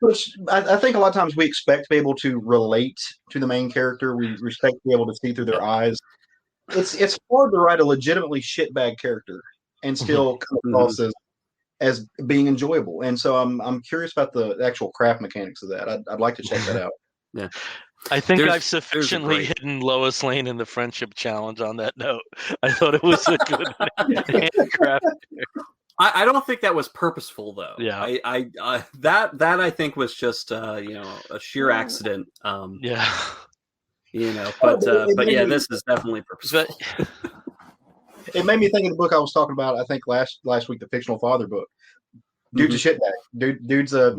Speaker 3: Which I think a lot of times we expect to be able to relate to the main character. We expect to be able to see through their eyes. It's hard to write a legitimately shitbag character and still come across as being enjoyable. And so I'm curious about the actual craft mechanics of that. I'd like to check that out.
Speaker 2: Yeah.
Speaker 1: I think I've sufficiently hidden Lois Lane in the friendship challenge on that note. I thought it was a good handcraft.
Speaker 2: I don't think that was purposeful, though.
Speaker 1: Yeah.
Speaker 2: That I think was just a sheer accident. But this is definitely purposeful.
Speaker 3: It made me think of the book I was talking about, I think last week, the fictional father book. Dude's a shitbag. Dude's a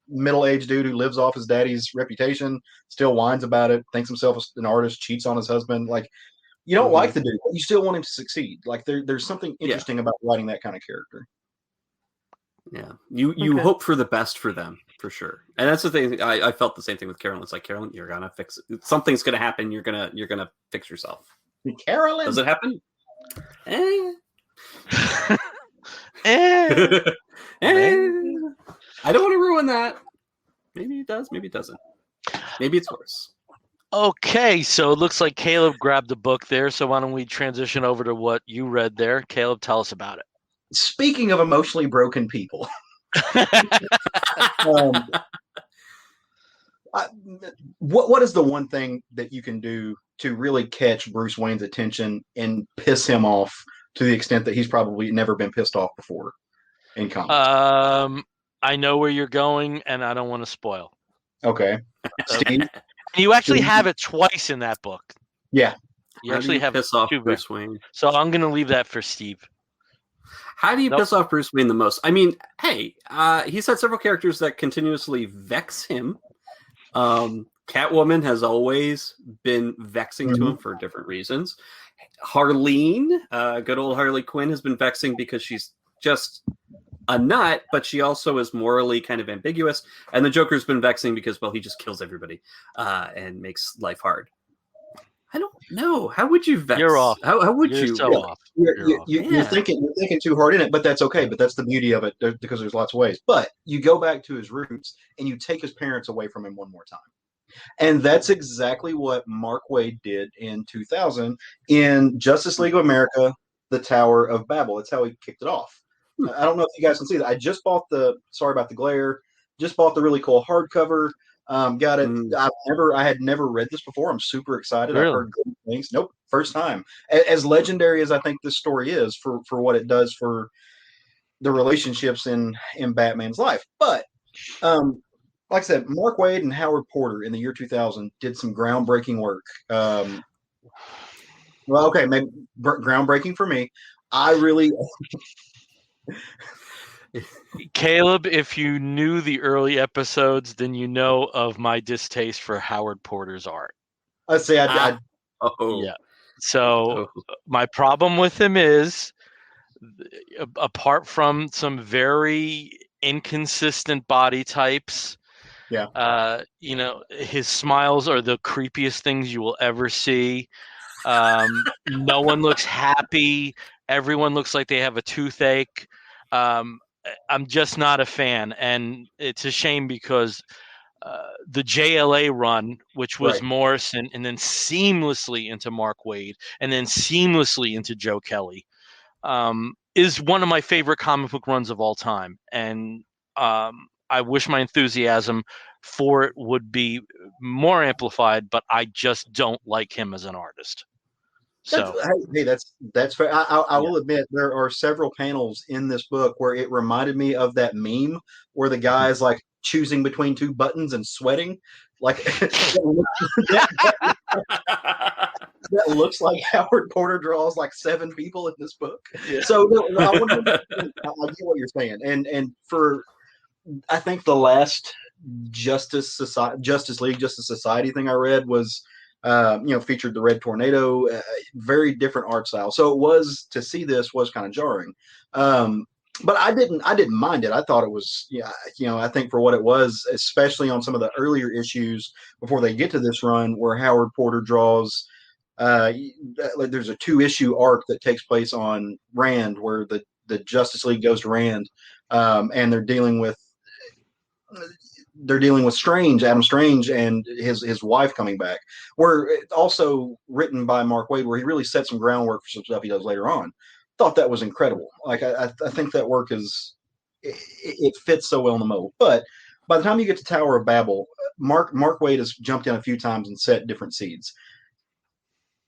Speaker 3: middle-aged dude who lives off his daddy's reputation, still whines about it, thinks himself an artist, cheats on his husband. Like, you don't like the dude, but you still want him to succeed. Like, there's something interesting about writing that kind of character.
Speaker 2: Yeah, you hope for the best for them, for sure. And that's the thing. I felt the same thing with Carolyn. It's like, Carolyn, you're gonna fix it. Something's gonna happen. You're gonna fix yourself.
Speaker 3: Carolyn,
Speaker 2: does it happen? I don't want to ruin that. Maybe it does. Maybe it doesn't. Maybe it's worse.
Speaker 1: Okay, so it looks like Caleb grabbed the book there. So why don't we transition over to what you read there? Caleb, tell us about it.
Speaker 3: Speaking of emotionally broken people, Um, what is the one thing that you can do to really catch Bruce Wayne's attention and piss him off to the extent that he's probably never been pissed off before in comics?
Speaker 1: I know where you're going, and I don't want to spoil.
Speaker 3: Okay, Steve.
Speaker 1: You actually have it twice in that book.
Speaker 3: Yeah,
Speaker 1: you actually have
Speaker 2: piss off Bruce Wayne.
Speaker 1: So I'm going to leave that for Steve.
Speaker 2: How do you piss off Bruce Wayne the most? I mean, hey, he's had several characters that continuously vex him. Catwoman has always been vexing to him for different reasons. Harleen, good old Harley Quinn, has been vexing because she's just a nut, but she also is morally kind of ambiguous. And the Joker's been vexing because, well, he just kills everybody and makes life hard. I don't know. How would you vex?
Speaker 1: You're off.
Speaker 2: How would
Speaker 1: you're
Speaker 2: you?
Speaker 1: So off.
Speaker 3: You're thinking too hard in it, but that's okay. But that's the beauty of it, because there's lots of ways. But you go back to his roots and you take his parents away from him one more time. And that's exactly what Mark Waid did in 2000 in Justice League of America, The Tower of Babel. That's how he kicked it off. I don't know if you guys can see that. I just bought sorry about the glare, just bought the really cool hardcover. Got it. I had never read this before. I'm super excited.
Speaker 1: Really?
Speaker 3: I've heard good things. Nope, first time. As legendary as I think this story is for what it does for the relationships in Batman's life. But like I said, Mark Waid and Howard Porter in the year 2000 did some groundbreaking work. Well, okay, maybe groundbreaking for me. I really.
Speaker 1: Caleb, if you knew the early episodes, then you know of my distaste for Howard Porter's art.
Speaker 3: I say
Speaker 1: yeah. So my problem with him is, apart from some very inconsistent body types, his smiles are the creepiest things you will ever see. No one looks happy. Everyone looks like they have a toothache. I'm just not a fan, and it's a shame because the JLA run, which was Morrison, and then seamlessly into Mark Waid, and then seamlessly into Joe Kelly, is one of my favorite comic book runs of all time. And I wish my enthusiasm for it would be more amplified, but I just don't like him as an artist.
Speaker 3: That's fair. I will admit there are several panels in this book where it reminded me of that meme where the guy's like choosing between two buttons and sweating, like that looks like Howard Porter draws like 7 people in this book. Yeah. So I get what you're saying, and for I think the last Justice League Society thing I read was. Featured the Red Tornado, very different art style. So it was, to see this was kind of jarring. But I didn't mind it. I thought it was, I think for what it was, especially on some of the earlier issues before they get to this run where Howard Porter draws, there's a 2-issue arc that takes place on Rand where the Justice League goes to Rand, and they're dealing with Adam Strange and his wife coming back. Where also written by Mark Waid, where he really set some groundwork for some stuff he does later on. Thought that was incredible. Like I think that work it fits so well in the mold. But by the time you get to Tower of Babel, Mark Waid has jumped in a few times and set different seeds.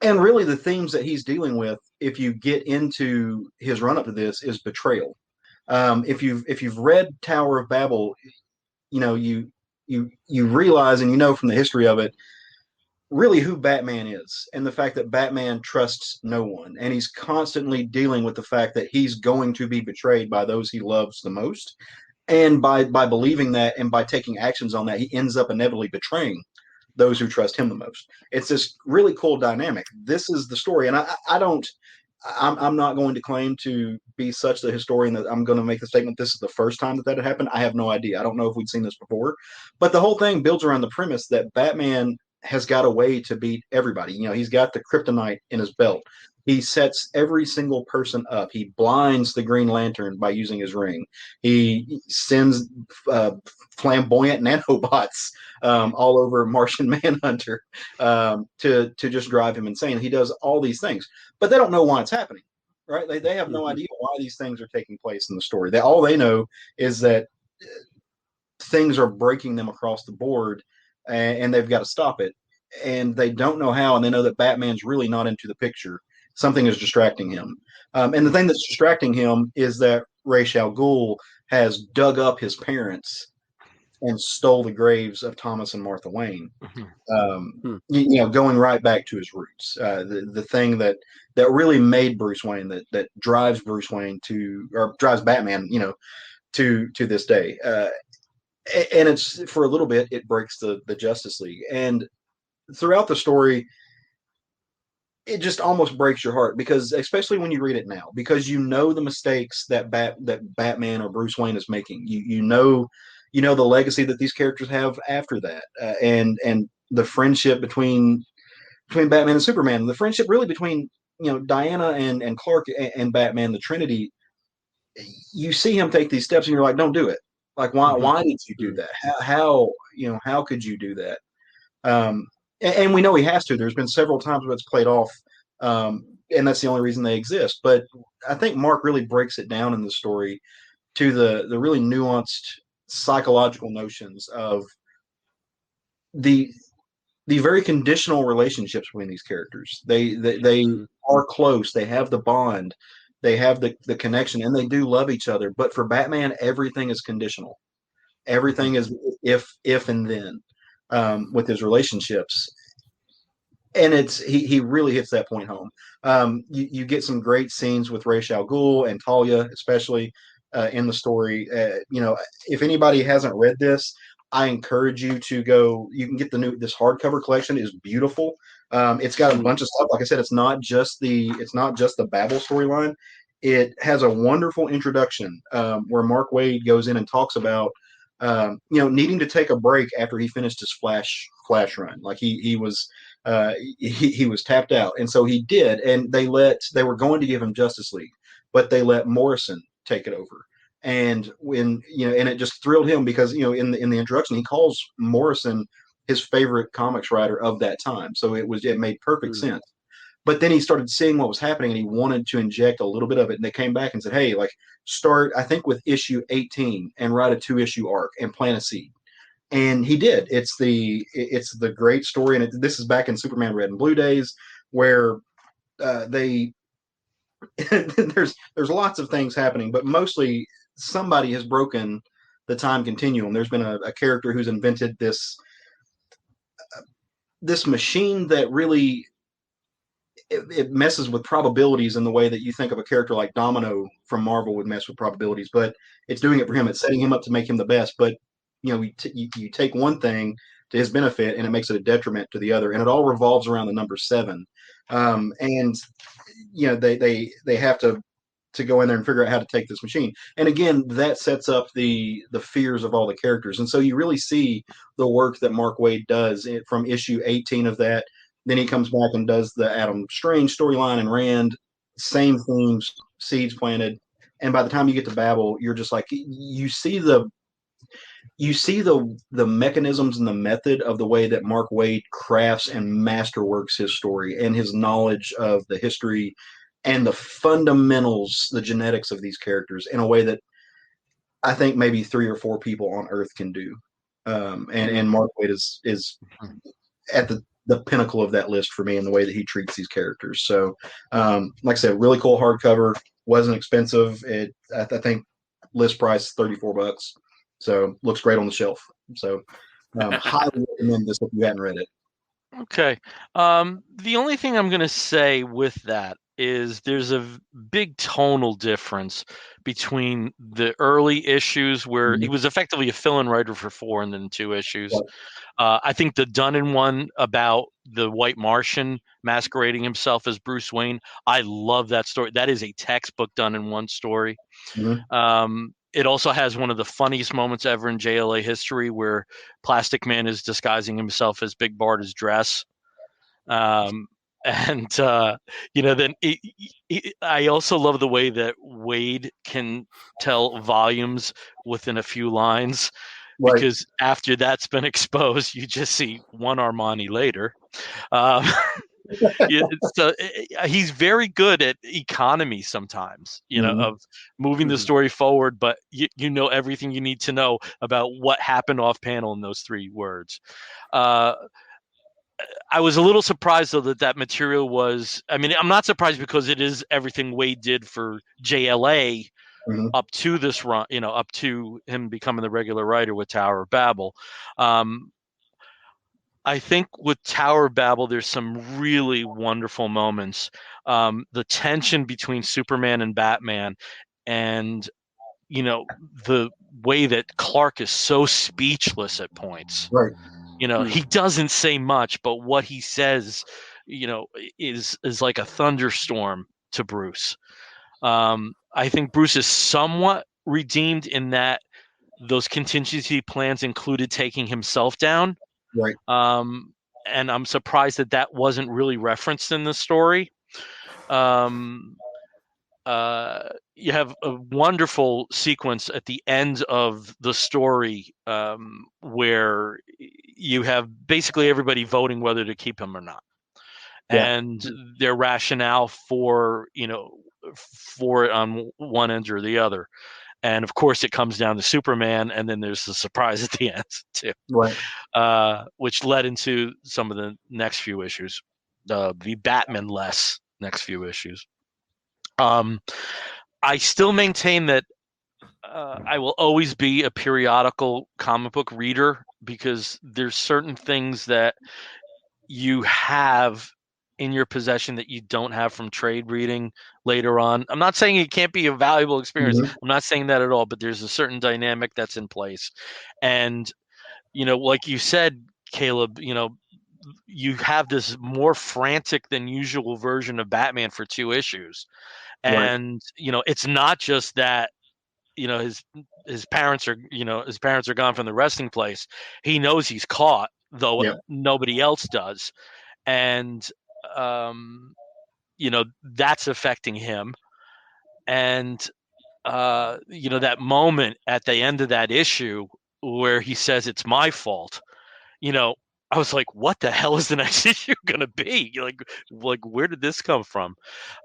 Speaker 3: And really the themes that he's dealing with, if you get into his run up to this, is betrayal. If you've read Tower of Babel, you realize, and from the history of it, really who Batman is, and the fact that Batman trusts no one, and he's constantly dealing with the fact that he's going to be betrayed by those he loves the most, and by believing that and by taking actions on that, he ends up inevitably betraying those who trust him the most. It's this really cool dynamic. This is the story, and I'm not going to claim to be such the historian that I'm going to make the statement this is the first time that had happened. I have no idea. I don't know if we'd seen this before. But the whole thing builds around the premise that Batman has got a way to beat everybody. He's got the kryptonite in his belt. He sets every single person up. He blinds the Green Lantern by using his ring. He sends flamboyant nanobots all over Martian Manhunter to just drive him insane. He does all these things, but they don't know why it's happening, right? They have no idea why these things are taking place in the story. All they know is that things are breaking them across the board, and they've got to stop it. And they don't know how, and they know that Batman's really not into the picture. Something is distracting him. And the thing that's distracting him is that Ra's al Ghul has dug up his parents and stole the graves of Thomas and Martha Wayne. Going right back to his roots. The thing that really made Bruce Wayne, that drives Bruce Wayne or drives Batman, to this day. And it's, for a little bit, it breaks the Justice League. And throughout the story, it just almost breaks your heart, because especially when you read it now, because the mistakes that Batman or Bruce Wayne is making. You know the legacy that these characters have after that, and the friendship between Batman and Superman, the friendship really between Diana and Clark and Batman, the Trinity. You see him take these steps, and you're like, don't do it. Like, why did you do that? How could you do that? And we know he has to. There's been several times where it's played off, and that's the only reason they exist. But I think Mark really breaks it down in the story to the really nuanced psychological notions of the very conditional relationships between these characters. They are close. They have the bond. They have the connection, and they do love each other. But for Batman, everything is conditional. Everything is if and then. With his relationships, and he really hits that point home. You get some great scenes with Ra's al Ghul and Talia, especially in the story. If anybody hasn't read this, I encourage you to go. You can get this hardcover collection. Is beautiful. It's got a bunch of stuff. Like I said, it's not just the Babel storyline. It has a wonderful introduction where Mark Waid goes in and talks about needing to take a break after he finished his Flash run. Like he was tapped out, and so he did. And they were going to give him Justice League, but they let Morrison take it over. And and it just thrilled him, because in the introduction he calls Morrison his favorite comics writer of that time. So it made perfect sense. But then he started seeing what was happening, and he wanted to inject a little bit of it. And they came back and said, hey, like, start, I think, with issue 18 and write a 2-issue arc and plant a seed. And he did. It's the great story. And this is back in Superman Red and Blue days, where there's lots of things happening, but mostly somebody has broken the time continuum. There's been a character who's invented this machine that really it messes with probabilities in the way that you think of a character like Domino from Marvel would mess with probabilities, but it's doing it for him. It's setting him up to make him the best. But you take one thing to his benefit, and it makes it a detriment to the other, and it all revolves around the number 7. And they have to go in there and figure out how to take this machine. And again, that sets up the fears of all the characters. And so you really see the work that Mark Waid does from issue 18 of that. Then he comes back and does the Adam Strange storyline and Rand, same themes, seeds planted. And by the time you get to Babel, you're just like, you see the mechanisms and the method of the way that Mark Waid crafts and masterworks his story, and his knowledge of the history and the fundamentals, the genetics of these characters, in a way that I think maybe 3 or 4 people on Earth can do. And Mark Waid is at the pinnacle of that list for me in the way that he treats these characters. So, like I said, really cool hardcover. Wasn't expensive. I think list price $34. So looks great on the shelf. So highly recommend this if you hadn't read it.
Speaker 1: Okay. The only thing I'm going to say with that is there's a big tonal difference between the early issues where he was effectively a fill-in writer for 4 and then 2 issues. Right. I think the Dunnan one about the White Martian masquerading himself as Bruce Wayne, I love that story. That is a textbook Dunnan one story. Mm-hmm. It also has one of the funniest moments ever in JLA history, where Plastic Man is disguising himself as Big Barda's dress. Then I also love the way that Waid can tell volumes within a few lines, right, because after that's been exposed, you just see one Armani later. He's very good at economy sometimes, of moving the story forward, but you know everything you need to know about what happened off panel in those 3 words. I was a little surprised though that material was. I mean, I'm not surprised because it is everything Wade did for JLA up to this run, up to him becoming the regular writer with Tower of Babel. I think with Tower of Babel, there's some really wonderful moments. The tension between Superman and Batman, and the way that Clark is so speechless at points.
Speaker 3: Right.
Speaker 1: He doesn't say much, but what he says, is like a thunderstorm to Bruce. I think Bruce is somewhat redeemed in that those contingency plans included taking himself down.
Speaker 3: Right.
Speaker 1: And I'm surprised that wasn't really referenced in the story. You have a wonderful sequence at the end of the story where you have basically everybody voting whether to keep him or not. Yeah. And their rationale for it on one end or the other. And of course, it comes down to Superman, and then there's the surprise at the end too,
Speaker 3: right.
Speaker 1: Which led into some of the next few issues, the Batman-less next few issues. I still maintain that I will always be a periodical comic book reader because there's certain things that you have in your possession that you don't have from trade reading later on. I'm not saying it can't be a valuable experience. I'm not saying that at all, but there's a certain dynamic that's in place. And, like you said, Caleb, you have this more frantic than usual version of Batman for 2 issues. And, it's not just that, his parents are gone from the resting place. He knows he's caught, though nobody else does. And, that's affecting him. And, that moment at the end of that issue where he says, "It's my fault," I was like, what the hell is the next issue going to be? Like, where did this come from?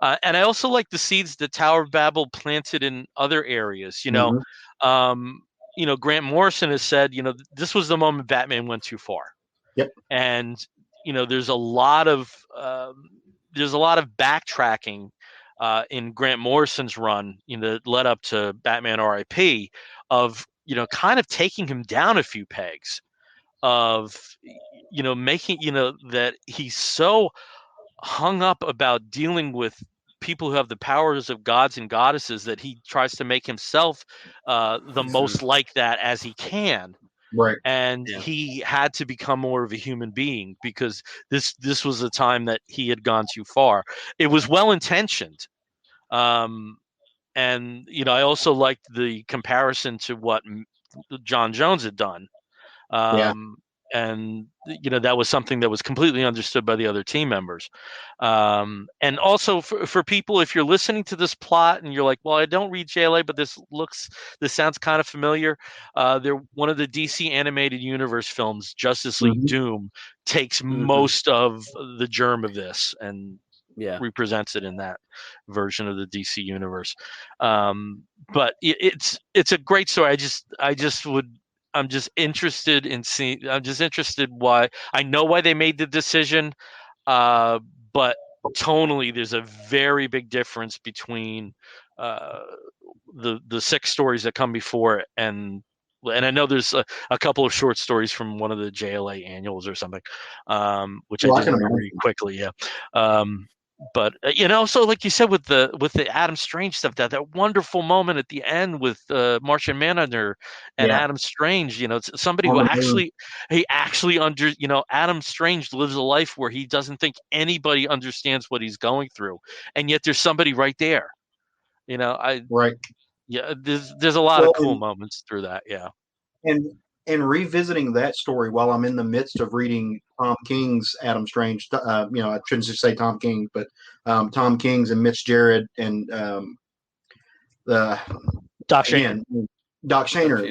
Speaker 1: And I also like the seeds that Tower of Babel planted in other areas, Grant Morrison has said, this was the moment Batman went too far.
Speaker 3: Yep.
Speaker 1: And, there's a lot of backtracking in Grant Morrison's run, that led up to Batman RIP of, kind of taking him down a few pegs of, making, that he's so hung up about dealing with people who have the powers of gods and goddesses that he tries to make himself the most like that as he can.
Speaker 3: Right.
Speaker 1: And he had to become more of a human being because this was a time that he had gone too far. It was well-intentioned. And, I also liked the comparison to what John Jones had done. And, that was something that was completely understood by the other team members. And also for people, if you're listening to this plot and you're like, well, I don't read JLA, but this sounds kind of familiar. They're one of the DC animated universe films, Justice League Doom, takes most of the germ of this and represents it in that version of the DC universe. But it's a great story. I'm just interested in seeing. I'm just interested why. I know why they made the decision, but tonally, there's a very big difference between the 6 stories that come before it, and I know there's a couple of short stories from one of the JLA annuals or something, which I did read quickly. Yeah. But so like you said with the Adam Strange stuff, that wonderful moment at the end with Martian Manhunter and Adam Strange, it's somebody who Adam Strange lives a life where he doesn't think anybody understands what he's going through, and yet there's somebody right there.
Speaker 3: Right.
Speaker 1: Yeah, there's a lot of cool moments through that. Yeah.
Speaker 3: And revisiting that story while I'm in the midst of reading Tom King's Adam Strange, I shouldn't just say Tom King, but Tom King's and Mitch Jarrett and
Speaker 1: Doc Shaner.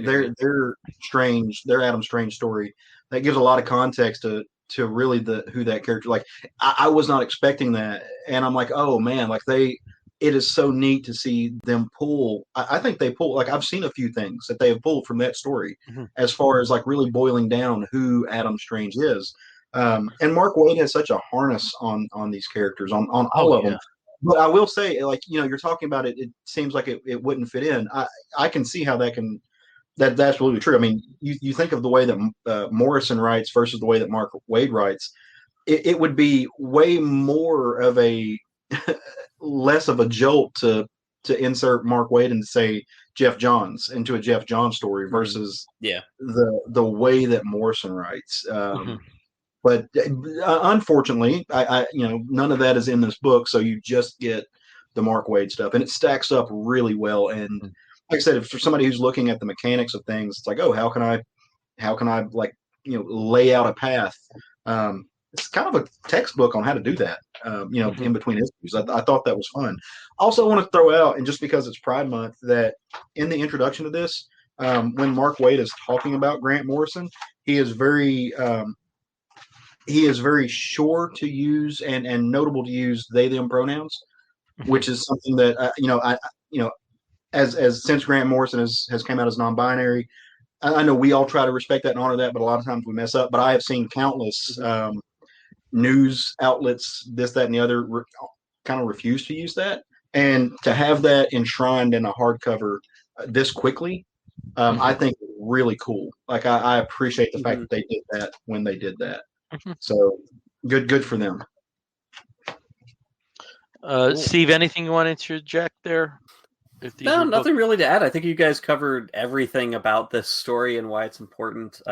Speaker 3: Their Adam Strange story that gives a lot of context to really who that character. Like I was not expecting that, and I'm like, oh man, like it is so neat to see them pull. I think they pull, like I've seen a few things that they have pulled from that story as far as like really boiling down who Adam Strange is. And Mark Waid has such a harness on these characters, on all of them. But I will say, like, you're talking about it, it seems like it wouldn't fit in. I can see how that's absolutely true. I mean, you think of the way that Morrison writes versus the way that Mark Waid writes, it would be way more of a less of a jolt to insert Mark Waid and say Jeff Johns into a Jeff Johns story versus the way that Morrison writes. But unfortunately, I none of that is in this book, so you just get the Mark Waid stuff, and it stacks up really well. And like I said, for somebody who's looking at the mechanics of things, it's like, oh, how can I like lay out a path? It's kind of a textbook on how to do that. In between issues, I thought that was fun. Also, I want to throw out, and just because it's Pride Month, that in the introduction to this, when Mark Waid is talking about Grant Morrison, he is very sure to use and notable to use they them pronouns, which is something that as since Grant Morrison has come out as non-binary, I know we all try to respect that and honor that, but a lot of times we mess up. But I have seen countless news outlets, this, that, and the other, kind of refuse to use that, and to have that enshrined in a hardcover this quickly, I think really cool. Like I appreciate the fact that they did that when they did that. So good for them.
Speaker 1: Steve, anything you want to interject there?
Speaker 4: No, nothing really to add. I think you guys covered everything about this story and why it's important,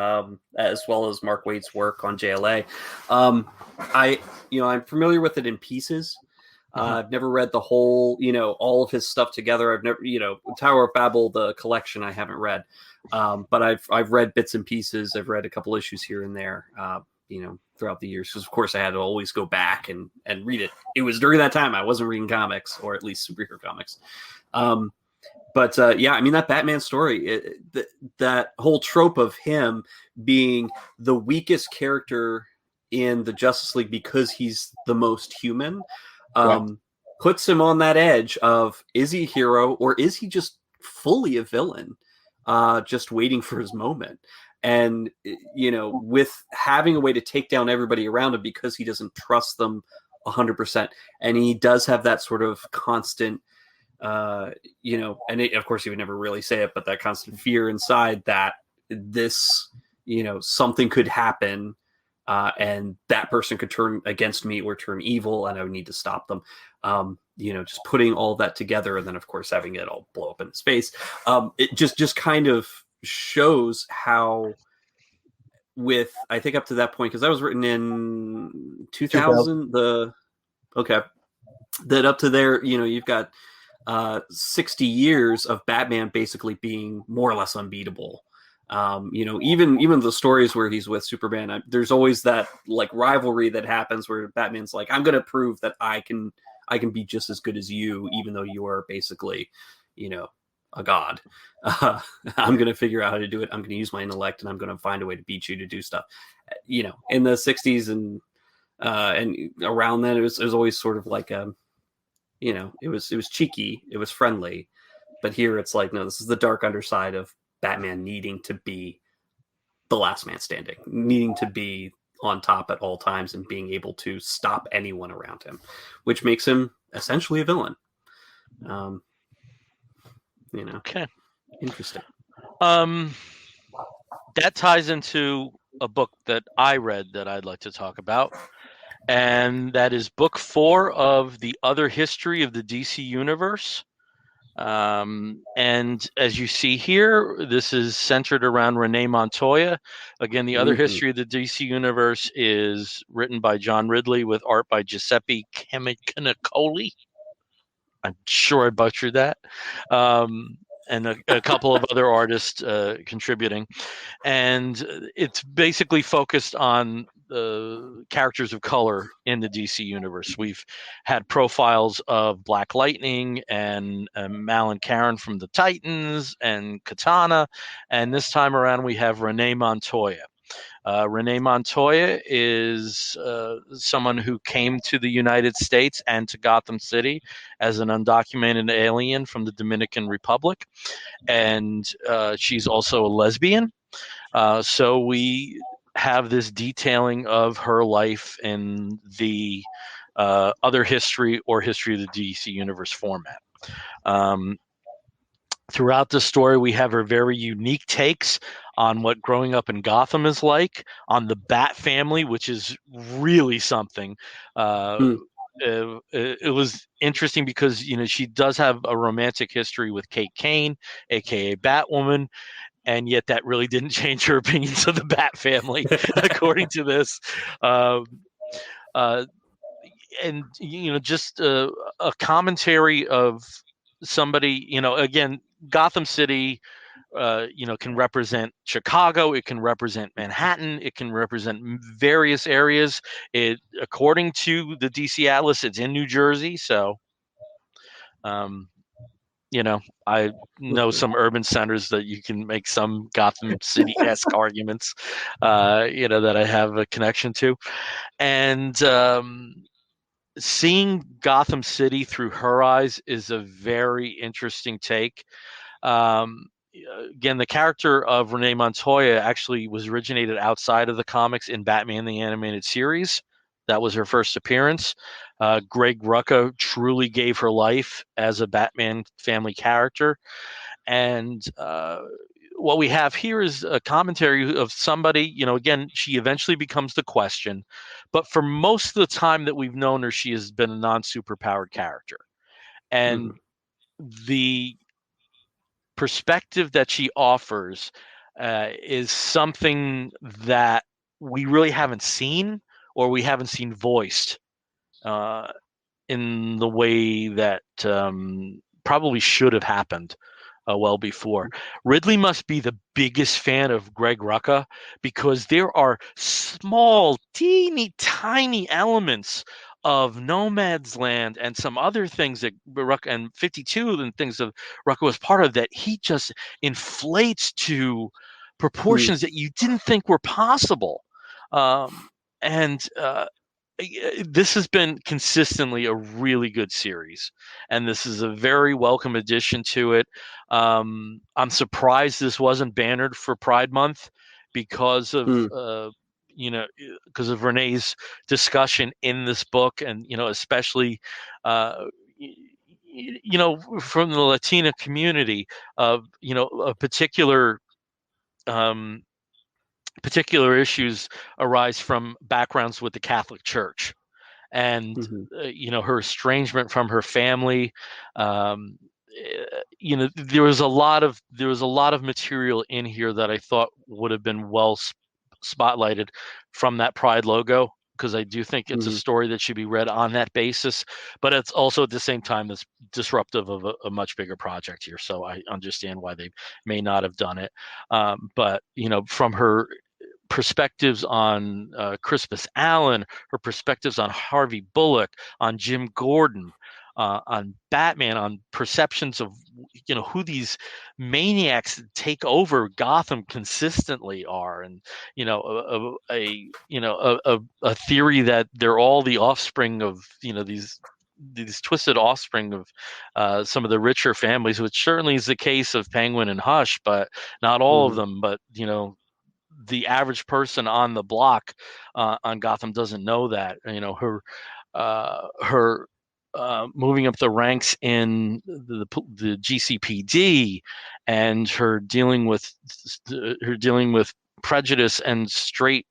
Speaker 4: as well as Mark Waid's work on JLA. I'm familiar with it in pieces. I've never read the whole, all of his stuff together. I've never, Tower of Babel, the collection, I haven't read, but I've read bits and pieces. I've read a couple issues here and there. Throughout the years, because of course I had to always go back and read it. It was during that time I wasn't reading comics, or at least superhero comics. That Batman story, that whole trope of him being the weakest character in the Justice League because he's the most human, puts him on that edge of, is he a hero or is he just fully a villain, just waiting for his moment? And, with having a way to take down everybody around him because he doesn't trust them 100%. And he does have that sort of constant, of course he would never really say it, but that constant fear inside that this, something could happen, and that person could turn against me or turn evil, and I would need to stop them. Just putting all that together, and then of course having it all blow up in space. It just kind of shows how, with I think up to that point, because that was written in 2000, that up to there, you've got 60 years of Batman basically being more or less unbeatable. Even the stories where he's with Superman, there's always that like rivalry that happens where Batman's like, I'm going to prove that I can be just as good as you, even though you are basically, a god. I'm going to figure out how to do it. I'm going to use my intellect, and I'm going to find a way to beat you to do stuff. In the 60s and around then, it was always sort of like it was cheeky, it was friendly, but here it's like, no, this is the dark underside of Batman needing to be the last man standing, needing to be on top at all times, and being able to stop anyone around him, which makes him essentially a villain.
Speaker 1: Okay,
Speaker 4: interesting.
Speaker 1: That ties into a book that I read that I'd like to talk about, and that is book 4 of The Other History of the DC Universe. And as you see here, this is centered around Renee Montoya. Again, The Other History of the DC Universe is written by John Ridley with art by Giuseppe Camuncoli. I'm sure I butchered that. And a couple of other artists contributing. And it's basically focused on the characters of color in the DC universe. We've had profiles of Black Lightning and Malin Karen from the Titans and Katana. And this time around, we have Renee Montoya. Renee Montoya is someone who came to the United States and to Gotham City as an undocumented alien from the Dominican Republic, and she's also a lesbian. So we have this detailing of her life in the other history or history of the DC Universe format. Throughout the story, we have her very unique takes on what growing up in Gotham is like, on the Bat family, which is really something. It was interesting because she does have a romantic history with Kate Kane, aka Batwoman, and yet that really didn't change her opinions of the Bat family, according to this. And just a commentary of somebody. Again, Gotham City, can represent Chicago. It can represent Manhattan. It can represent various areas. According to the DC Atlas, it's in New Jersey. So, I know some urban centers that you can make some Gotham City-esque arguments, that I have a connection to. And seeing Gotham City through her eyes is a very interesting take. Again, the character of Renee Montoya actually was originated outside of the comics in Batman the Animated Series. That was her first appearance. Greg Rucka truly gave her life as a Batman family character. And what we have here is a commentary of somebody, again, she eventually becomes the Question. But for most of the time that we've known her, she has been a non-superpowered character. And the perspective that she offers is something that we really haven't seen, or we haven't seen voiced in the way that probably should have happened well before. Ridley must be the biggest fan of Greg Rucka, because there are small, teeny, tiny elements of Nomad's Land and some other things that Rucka and 52 and things that Rucka was part of that he just inflates to proportions that you didn't think were possible. This has been consistently a really good series, and this is a very welcome addition to it. I'm surprised this wasn't bannered for Pride Month because of because of Renee's discussion in this book, and especially from the Latina community of a particular issues arise from backgrounds with the Catholic Church, and her estrangement from her family. There was a lot of material in here that I thought would have been well spotlighted from that Pride logo, because I do think it's a story that should be read on that basis, but it's also at the same time that's disruptive of a much bigger project here. So I understand why they may not have done it. But from her perspectives on Crispus Allen, her perspectives on Harvey Bullock, on Jim Gordon, on Batman, on perceptions of who these maniacs that take over Gotham consistently are, and a theory that they're all the offspring of these twisted offspring of some of the richer families, which certainly is the case of Penguin and Hush, but not all of them. But the average person on the block on Gotham doesn't know that. Her moving up the ranks in the GCPD, and her dealing with prejudice and straight,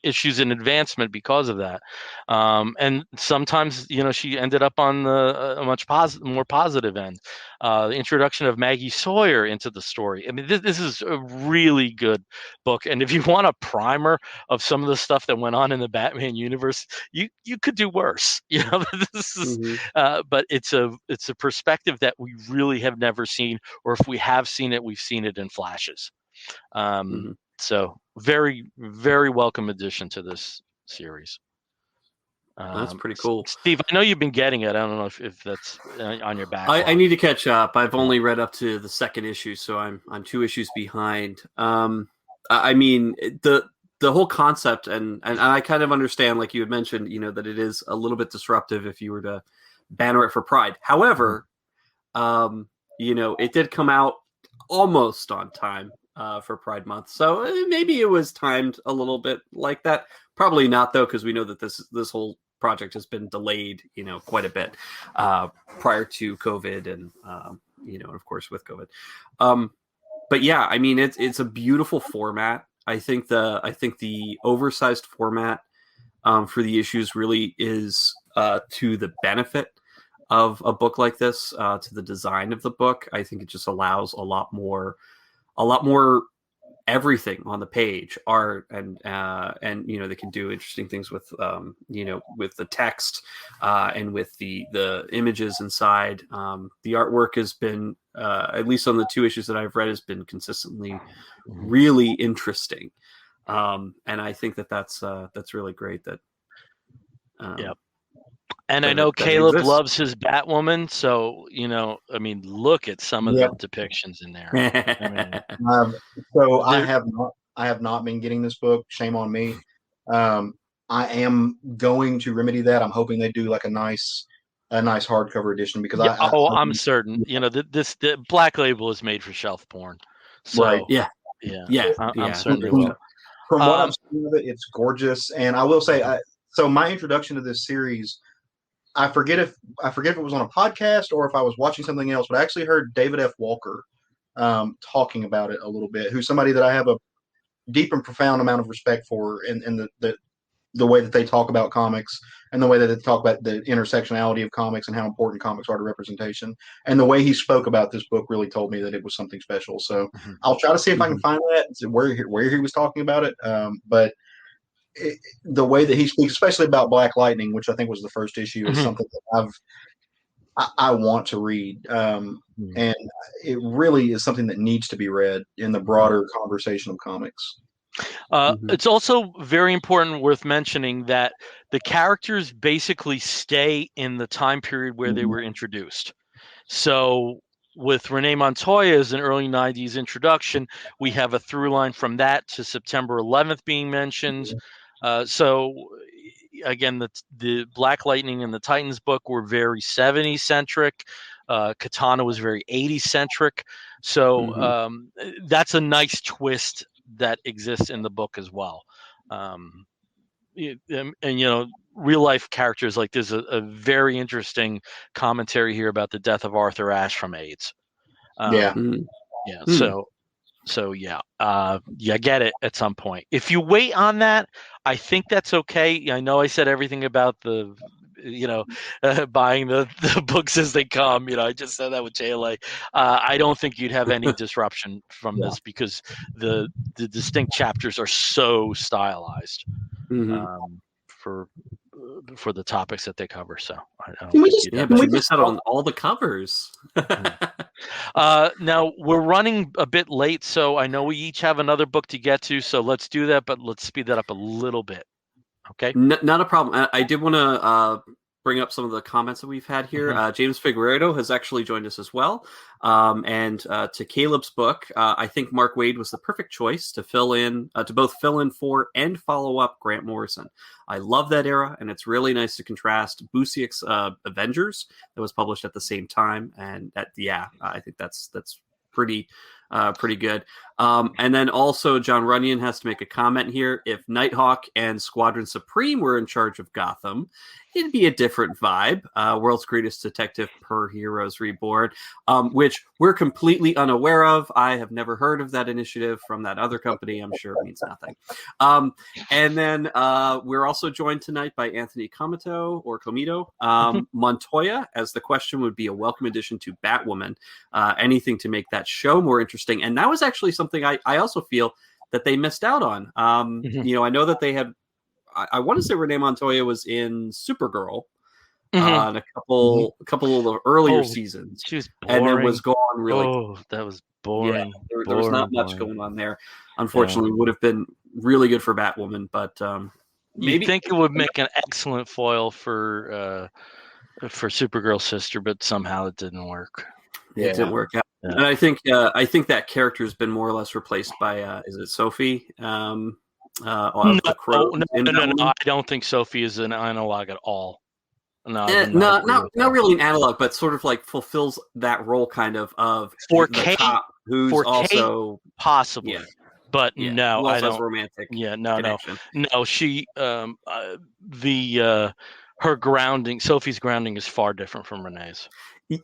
Speaker 1: issues in advancement because of that. And sometimes, she ended up on a much more positive end. The introduction of Maggie Sawyer into the story. I mean, this is a really good book. And if you want a primer of some of the stuff that went on in the Batman universe, you could do worse. This is, but it's a perspective that we really have never seen, or if we have seen it, we've seen it in flashes. So very, very welcome addition to this series.
Speaker 4: That's pretty cool.
Speaker 1: Steve, I know you've been getting it. I don't know if that's on your backlog.
Speaker 4: I need to catch up. I've only read up to the second issue, so I'm 2 issues behind. I mean, the whole concept, and I kind of understand, like you had mentioned, that it is a little bit disruptive if you were to banner it for Pride. However, it did come out almost on time for Pride Month, so maybe it was timed a little bit like that. Probably not, though, because we know that this whole project has been delayed, quite a bit prior to COVID, and of course with COVID. But yeah, I mean, it's a beautiful format. I think the oversized format for the issues really is to the benefit of a book like this, to the design of the book. I think it just allows a lot more everything on the page, art, and they can do interesting things with with the text and with the images inside. The artwork has been, at least on the 2 issues that I've read, has been consistently really interesting, and I think that's really great. That
Speaker 1: yep. And I know Caleb loves his Batwoman, so I mean, look at some of the depictions in there.
Speaker 3: So I have not been getting this book. Shame on me. I am going to remedy that. I'm hoping they do like a nice hardcover edition, because
Speaker 1: I'm certain. The Black Label is made for shelf porn. So
Speaker 3: right.
Speaker 1: I'm certain they will.
Speaker 3: From what I'm seeing of it, it's gorgeous, and I will say, so my introduction to this series, I forget if it was on a podcast or if I was watching something else, but I actually heard David F. Walker talking about it a little bit, who's somebody that I have a deep and profound amount of respect for in the way that they talk about comics, and the way that they talk about the intersectionality of comics and how important comics are to representation. And the way he spoke about this book really told me that it was something special. So I'll try to see if I can find that, where he was talking about it. But the way that he speaks, especially about Black Lightning, which I think was the first issue, is something that I want to read, and it really is something that needs to be read in the broader conversation of comics.
Speaker 1: It's also very important, worth mentioning, that the characters basically stay in the time period where they were introduced. So with Renee Montoya's an early 90s introduction, we have a through line from that to September 11th being mentioned. So again, the Black Lightning and the Titans book were very 70s centric. Katana was very 80s centric. So that's a nice twist that exists in the book as well. And real life characters, like there's a very interesting commentary here about the death of Arthur Ashe from AIDS. So get it at some point. If you wait on that, I think that's okay. I know I said everything about the buying the books as they come. I just said that with JLA. I don't think you'd have any disruption from this, because the distinct chapters are so stylized for the topics that they cover. So I don't think
Speaker 4: but you miss out on all the covers.
Speaker 1: Now we're running a bit late, so I know we each have another book to get to, so let's do that, but let's speed that up a little bit. Okay.
Speaker 4: Not a problem. I did want to bring up some of the comments that we've had here. James Figueredo has actually joined us as well. And to Caleb's book, I think Mark Waid was the perfect choice to both fill in for and follow up Grant Morrison. I love that era, and it's really nice to contrast Busiek's Avengers that was published at the same time. And I think that's pretty good. And then also John Runyon has to make a comment here. If Nighthawk and Squadron Supreme were in charge of Gotham, it'd be a different vibe. World's Greatest Detective per Heroes Reborn, which we're completely unaware of. I have never heard of that initiative from that other company. I'm sure it means nothing. And then we're also joined tonight by Anthony Comito. Montoya, as the question would be a welcome addition to Batwoman. Anything to make that show more interesting. And that was actually something I also feel that they missed out on. I know that they had, I want to say Renee Montoya was in Supergirl in a couple of the earlier seasons.
Speaker 1: She was boring.
Speaker 4: And then was gone really.
Speaker 1: Oh, that was boring.
Speaker 4: Yeah, there was not much going on there. Unfortunately, would have been really good for Batwoman, but
Speaker 1: You think it would make an excellent foil for Supergirl's sister, but somehow it didn't work.
Speaker 4: It didn't work out. Yeah. And I think that character has been more or less replaced by is it Sophie?
Speaker 1: No, I don't think Sophie is an analog at all. No,
Speaker 4: not really an analog, but sort of like fulfills that role kind of
Speaker 1: for
Speaker 4: the
Speaker 1: Kate,
Speaker 4: cop who's
Speaker 1: for
Speaker 4: also
Speaker 1: Kate, possibly. Yeah. But no,
Speaker 4: I don't. Romantic.
Speaker 1: Yeah, no. She, her grounding, Sophie's grounding is far different from Renee's.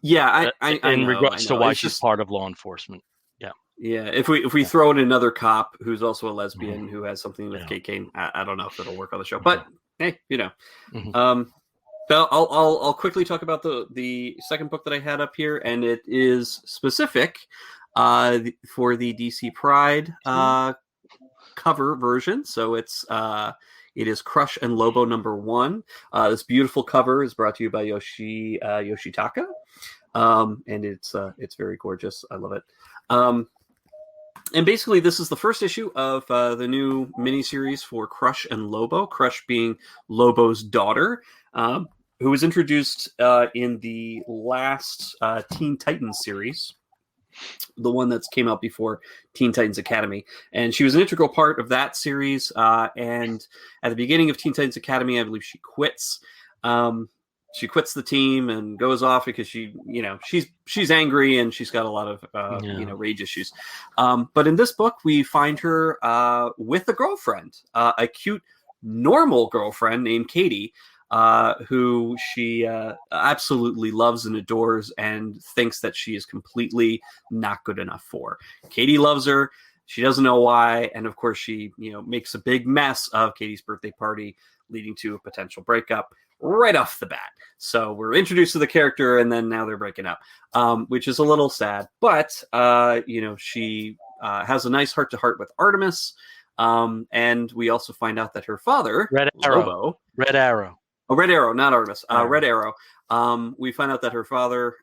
Speaker 4: Yeah, I
Speaker 1: in
Speaker 4: know,
Speaker 1: regards to why she's part of law enforcement. Yeah.
Speaker 4: Yeah, if we throw in another cop who's also a lesbian who has something with Kate Kane, I don't know if it'll work on the show. But hey, So I'll quickly talk about the second book that I had up here, and it is specific for the DC Pride cover version. So it is Crush and Lobo #1. This beautiful cover is brought to you by Yoshitaka, and it's very gorgeous. I love it. And basically, this is the first issue of the new miniseries for Crush and Lobo. Crush being Lobo's daughter, who was introduced in the last Teen Titans series, the one that came out before Teen Titans Academy. And she was an integral part of that series. And at the beginning of Teen Titans Academy, I believe she quits. She quits the team and goes off because she's angry and she's got a lot of rage issues. But in this book, we find her with a girlfriend, a cute, normal girlfriend named Katie, who she absolutely loves and adores and thinks that she is completely not good enough for. Katie loves her. She doesn't know why. And of course, she makes a big mess of Katie's birthday party, leading to a potential breakup right off the bat. So we're introduced to the character, and then now they're breaking up, which is a little sad. But she has a nice heart-to-heart with Artemis, and we also find out that her father,
Speaker 1: Red Arrow,
Speaker 4: not Artemis, Red Arrow. We find out that her father,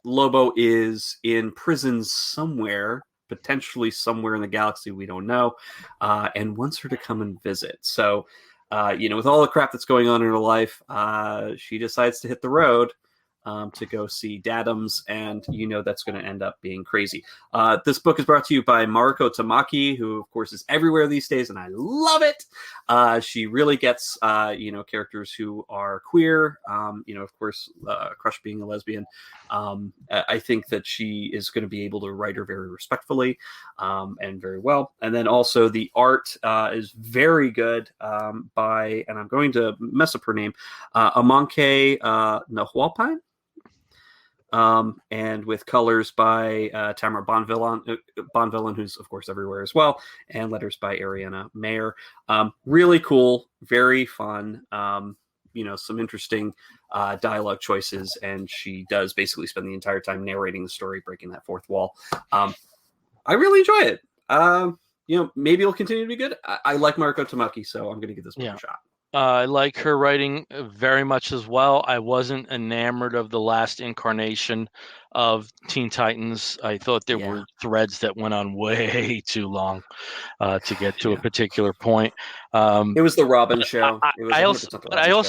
Speaker 4: Lobo, is in prison somewhere, potentially somewhere in the galaxy, we don't know, and wants her to come and visit. So with all the crap that's going on in her life, she decides to hit the road to go see Daddums, and that's going to end up being crazy. This book is brought to you by Mariko Tamaki, who of course is everywhere these days, and I love it. She really gets characters who are queer. Of course, Crush being a lesbian. I think that she is going to be able to write her very respectfully and very well. And then also the art is very good by, and I'm going to mess up her name, Amanke Nahualpine. And with colors by Tamara Bonvillain, who's of course everywhere as well, and letters by Ariana Mayer. Really cool, very fun. Some interesting dialogue choices, and she does basically spend the entire time narrating the story, breaking that fourth wall. I really enjoy it. Maybe it'll continue to be good. I like Mariko Tamaki, so I'm going to give this one a shot.
Speaker 1: I like her writing very much as well. I wasn't enamored of the last incarnation of Teen Titans. I thought there were threads that went on way too long to get to a particular point.
Speaker 4: It was the Robin show.
Speaker 1: I also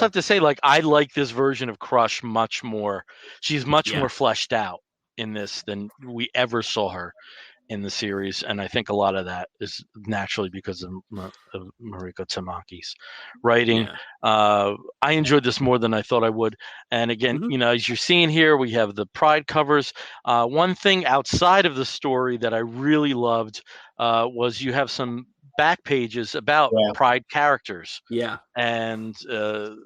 Speaker 1: have to say, I like this version of Crush much more. She's much more fleshed out in this than we ever saw her in the series, and I think a lot of that is naturally because of Mariko Tamaki's writing. I enjoyed this more than I thought I would, and again, as you're seeing here, we have the Pride covers. One thing outside of the story that I really loved was you have some back pages about Pride characters. And though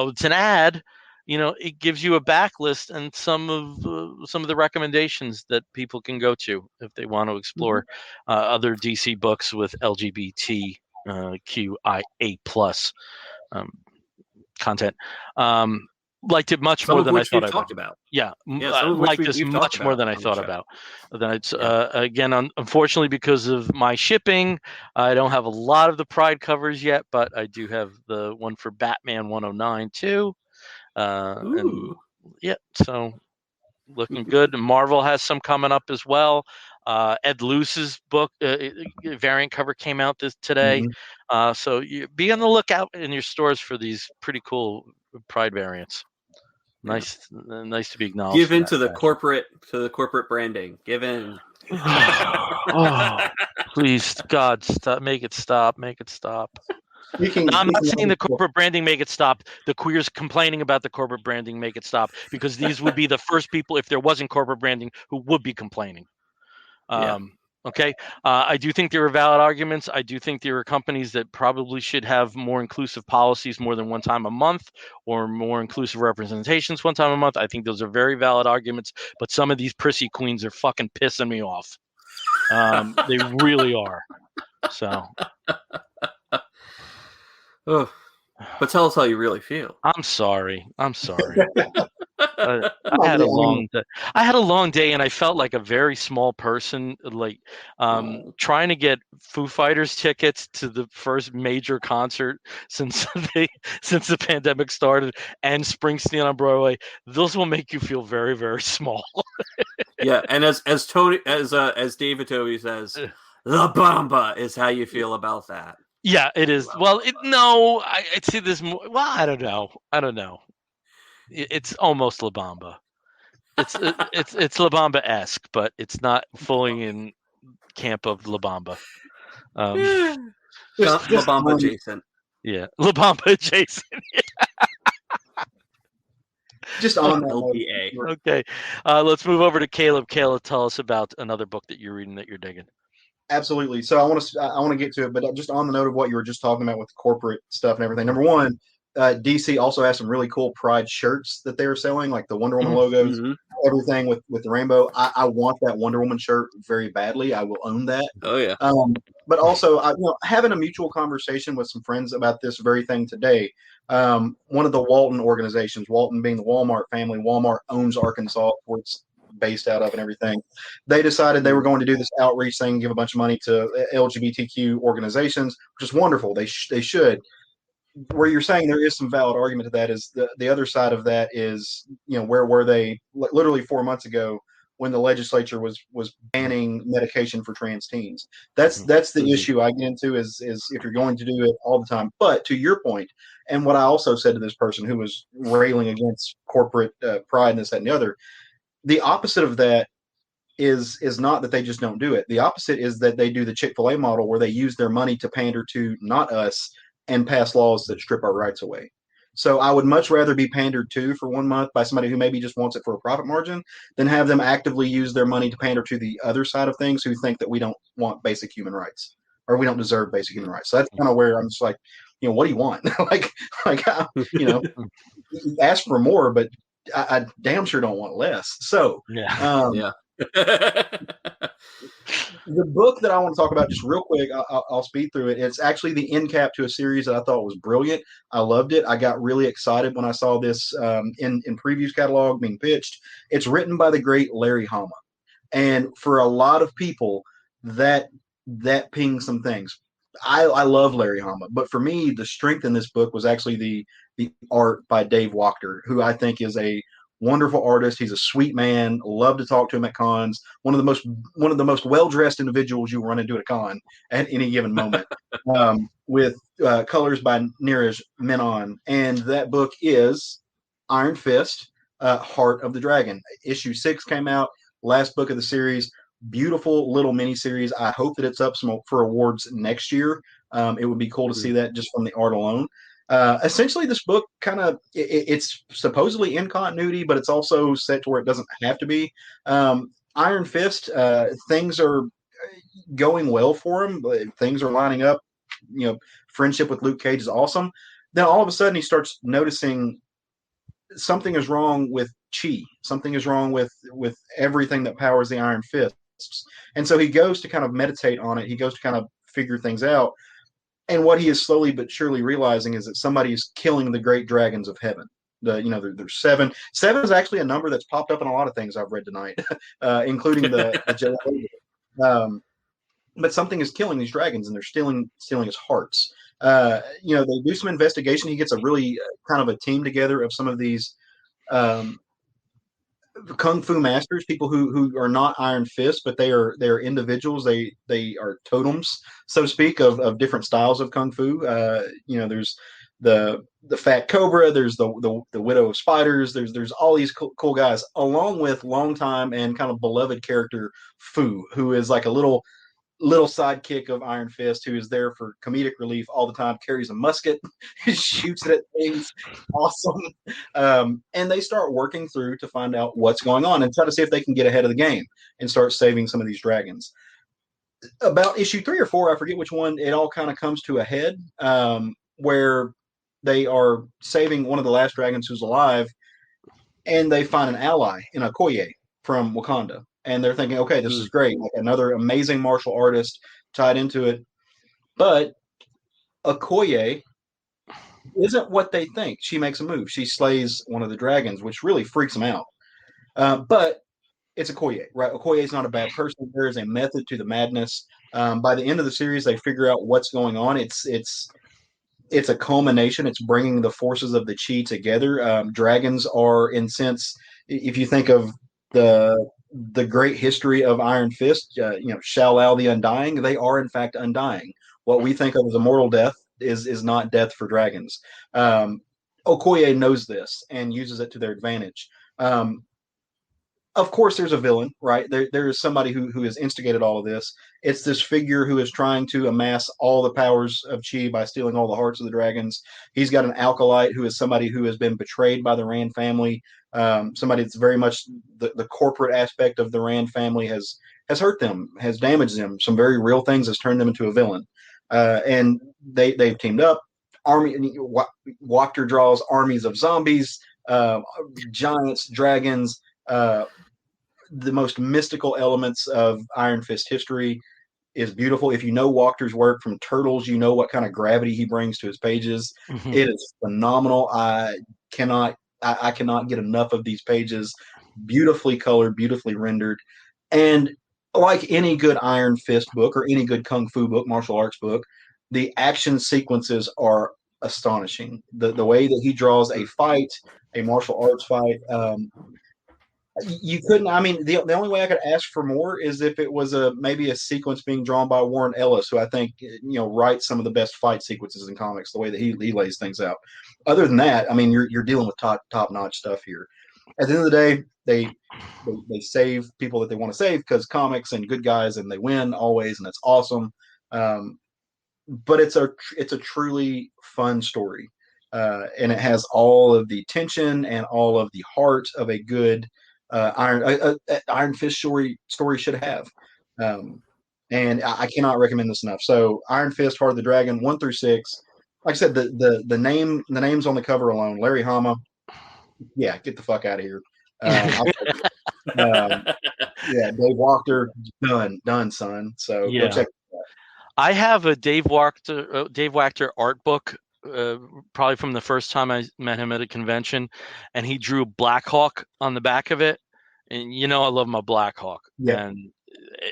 Speaker 1: it's an ad, it gives you a backlist and some of the recommendations that people can go to if they want to explore other DC books with LGBTQIA+ content. Liked it much more than I thought I would.
Speaker 4: About.
Speaker 1: I liked this much more than I thought about. Then it's again, unfortunately, because of my shipping, I don't have a lot of the Pride covers yet, but I do have the one for Batman 109 too. So looking good. Marvel has some coming up as well. Ed Luce's book variant cover came out today. So you be on the lookout in your stores for these pretty cool Pride variants. Nice to be acknowledged.
Speaker 4: Give in to the corporate branding. Give in.
Speaker 1: Oh, please, God, stop! Make it stop! Make it stop! No, I'm not saying the corporate branding make it stop. The queers complaining about the corporate branding make it stop, because these would be the first people, if there wasn't corporate branding, who would be complaining. Okay. I do think there are valid arguments. I do think there are companies that probably should have more inclusive policies more than one time a month, or more inclusive representations one time a month. I think those are very valid arguments, but some of these prissy queens are fucking pissing me off. They really are. So.
Speaker 4: Oh, but tell us how you really feel.
Speaker 1: I'm sorry. I had a long day. I had a long day, and I felt like a very small person, like trying to get Foo Fighters tickets to the first major concert since the pandemic started, and Springsteen on Broadway. Those will make you feel very, very small.
Speaker 2: Yeah, and as David Toby says, La Bamba is how you feel about that.
Speaker 1: Yeah, it is. Well, I'd say this more. Well, I don't know. It's almost La Bamba. It's La Bamba-esque, but it's not fully in camp of La Bamba.
Speaker 2: Just La Bamba adjacent.
Speaker 1: Yeah, La Bamba adjacent.
Speaker 3: Just on that
Speaker 2: LPA.
Speaker 1: Okay, let's move over to Caleb. Caleb, tell us about another book that you're reading that you're digging.
Speaker 3: Absolutely. So I want to get to it, but just on the note of what you were just talking about with corporate stuff and everything. Number one, DC also has some really cool Pride shirts that they were selling, like the Wonder Woman logos, everything with the rainbow. I want that Wonder Woman shirt very badly. I will own that.
Speaker 2: Oh yeah.
Speaker 3: But also, having a mutual conversation with some friends about this very thing today. One of the Walton organizations, Walton being the Walmart family, Walmart owns Arkansas, where it's based out of and everything. They decided they were going to do this outreach thing, give a bunch of money to LGBTQ organizations, which is wonderful. They should. Where you're saying there is some valid argument to that is the other side of that is, where were they literally 4 months ago when the legislature was banning medication for trans teens? That's the issue I get into is if you're going to do it all the time. But to your point, and what I also said to this person who was railing against corporate pride and this, that, and the other, the opposite of that is not that they just don't do it. The opposite is that they do the Chick-fil-A model where they use their money to pander to not us and pass laws that strip our rights away. So I would much rather be pandered to for 1 month by somebody who maybe just wants it for a profit margin than have them actively use their money to pander to the other side of things who think that we don't want basic human rights or we don't deserve basic human rights. So that's kind of where I'm just like, what do you want? Ask for more, but I damn sure don't want less. So
Speaker 1: yeah.
Speaker 3: The book that I want to talk about just real quick, I'll speed through it. It's actually the end cap to a series that I thought was brilliant. I loved it. I got really excited when I saw this in previews catalog being pitched. It's written by the great Larry Hama. And for a lot of people, that pings some things. I love Larry Hama, but for me, the strength in this book was actually the art by Dave Wachter, who I think is a wonderful artist. He's a sweet man. Love to talk to him at cons. One of the most well-dressed individuals you run into at a con at any given moment. With colors by Neeraj Menon, and that book is Iron Fist, Heart of the Dragon. Issue 6 came out, last book of the series. Beautiful little mini-series. I hope that it's up for awards next year. It would be cool to see that just from the art alone. Essentially, this book it's supposedly in continuity, but it's also set to where it doesn't have to be. Iron Fist, things are going well for him. Things are lining up. Friendship with Luke Cage is awesome. Then all of a sudden, he starts noticing something is wrong with Chi. Something is wrong with everything that powers the Iron Fists. And so he goes to kind of meditate on it. He goes to kind of figure things out. And what he is slowly but surely realizing is that somebody is killing the great dragons of heaven. There's 7. 7 is actually a number that's popped up in a lot of things I've read tonight, including the Jedi. But something is killing these dragons, and they're stealing his hearts. They do some investigation. He gets a really kind of a team together of some of these kung fu masters, people who are not Iron Fist, but they're individuals. They are totems, so to speak, of different styles of kung fu. There's the Fat Cobra, there's the Widow of Spiders, there's all these cool guys, along with longtime and kind of beloved character Fu, who is like a little sidekick of Iron Fist, who is there for comedic relief all the time, carries a musket, shoots it at things. Awesome. And they start working through to find out what's going on and try to see if they can get ahead of the game and start saving some of these dragons. About issue 3 or 4, I forget which one, it all kind of comes to a head, where they are saving one of the last dragons who's alive, and they find an ally in Okoye from Wakanda. And they're thinking, okay, this is great. Like another amazing martial artist tied into it. But Okoye isn't what they think. She makes a move. She slays one of the dragons, which really freaks them out. But it's Okoye, right? Okoye is not a bad person. There is a method to the madness. By the end of the series, they figure out what's going on. It's a culmination. It's bringing the forces of the chi together. Dragons are, in sense, if you think of the great history of Iron Fist, Shao-Lao the Undying, they are in fact undying. What we think of as immortal death is not death for dragons. Okoye knows this and uses it to their advantage. Of course, there's a villain, right? There is somebody who has instigated all of this. It's this figure who is trying to amass all the powers of Chi by stealing all the hearts of the dragons. He's got an acolyte who is somebody who has been betrayed by the Rand family. Somebody that's very much the corporate aspect of the Rand family has hurt them, has damaged them. Some very real things has turned them into a villain. And they've teamed up. Wachter draws armies of zombies, giants, dragons, the most mystical elements of Iron Fist history. Is beautiful. If you know Wachter's work from Turtles, you know what kind of gravity he brings to his pages. Mm-hmm. It is phenomenal. I cannot get enough of these pages. Beautifully colored, beautifully rendered. And like any good Iron Fist book or any good Kung Fu book, martial arts book, the action sequences are astonishing. The way that he draws a fight, a martial arts fight, you couldn't. I mean, the only way I could ask for more is if it was maybe a sequence being drawn by Warren Ellis, who I think writes some of the best fight sequences in comics. The way that he lays things out. Other than that, I mean, you're dealing with top notch stuff here. At the end of the day, they save people that they want to save because comics and good guys, and they win always, and it's awesome. But it's a truly fun story, and it has all of the tension and all of the heart of a good Iron Fist story should have. And I cannot recommend this enough. So Iron Fist, Heart of the Dragon, 1 through 6. Like I said, the names on the cover alone, Larry Hama, yeah, get the fuck out of here. Yeah, Dave Wachter, done, son. So go check it out.
Speaker 1: I have a Dave Wachter art book, probably from the first time I met him at a convention, and he drew Black Hawk on the back of it. And I love my Black Hawk. Yeah. And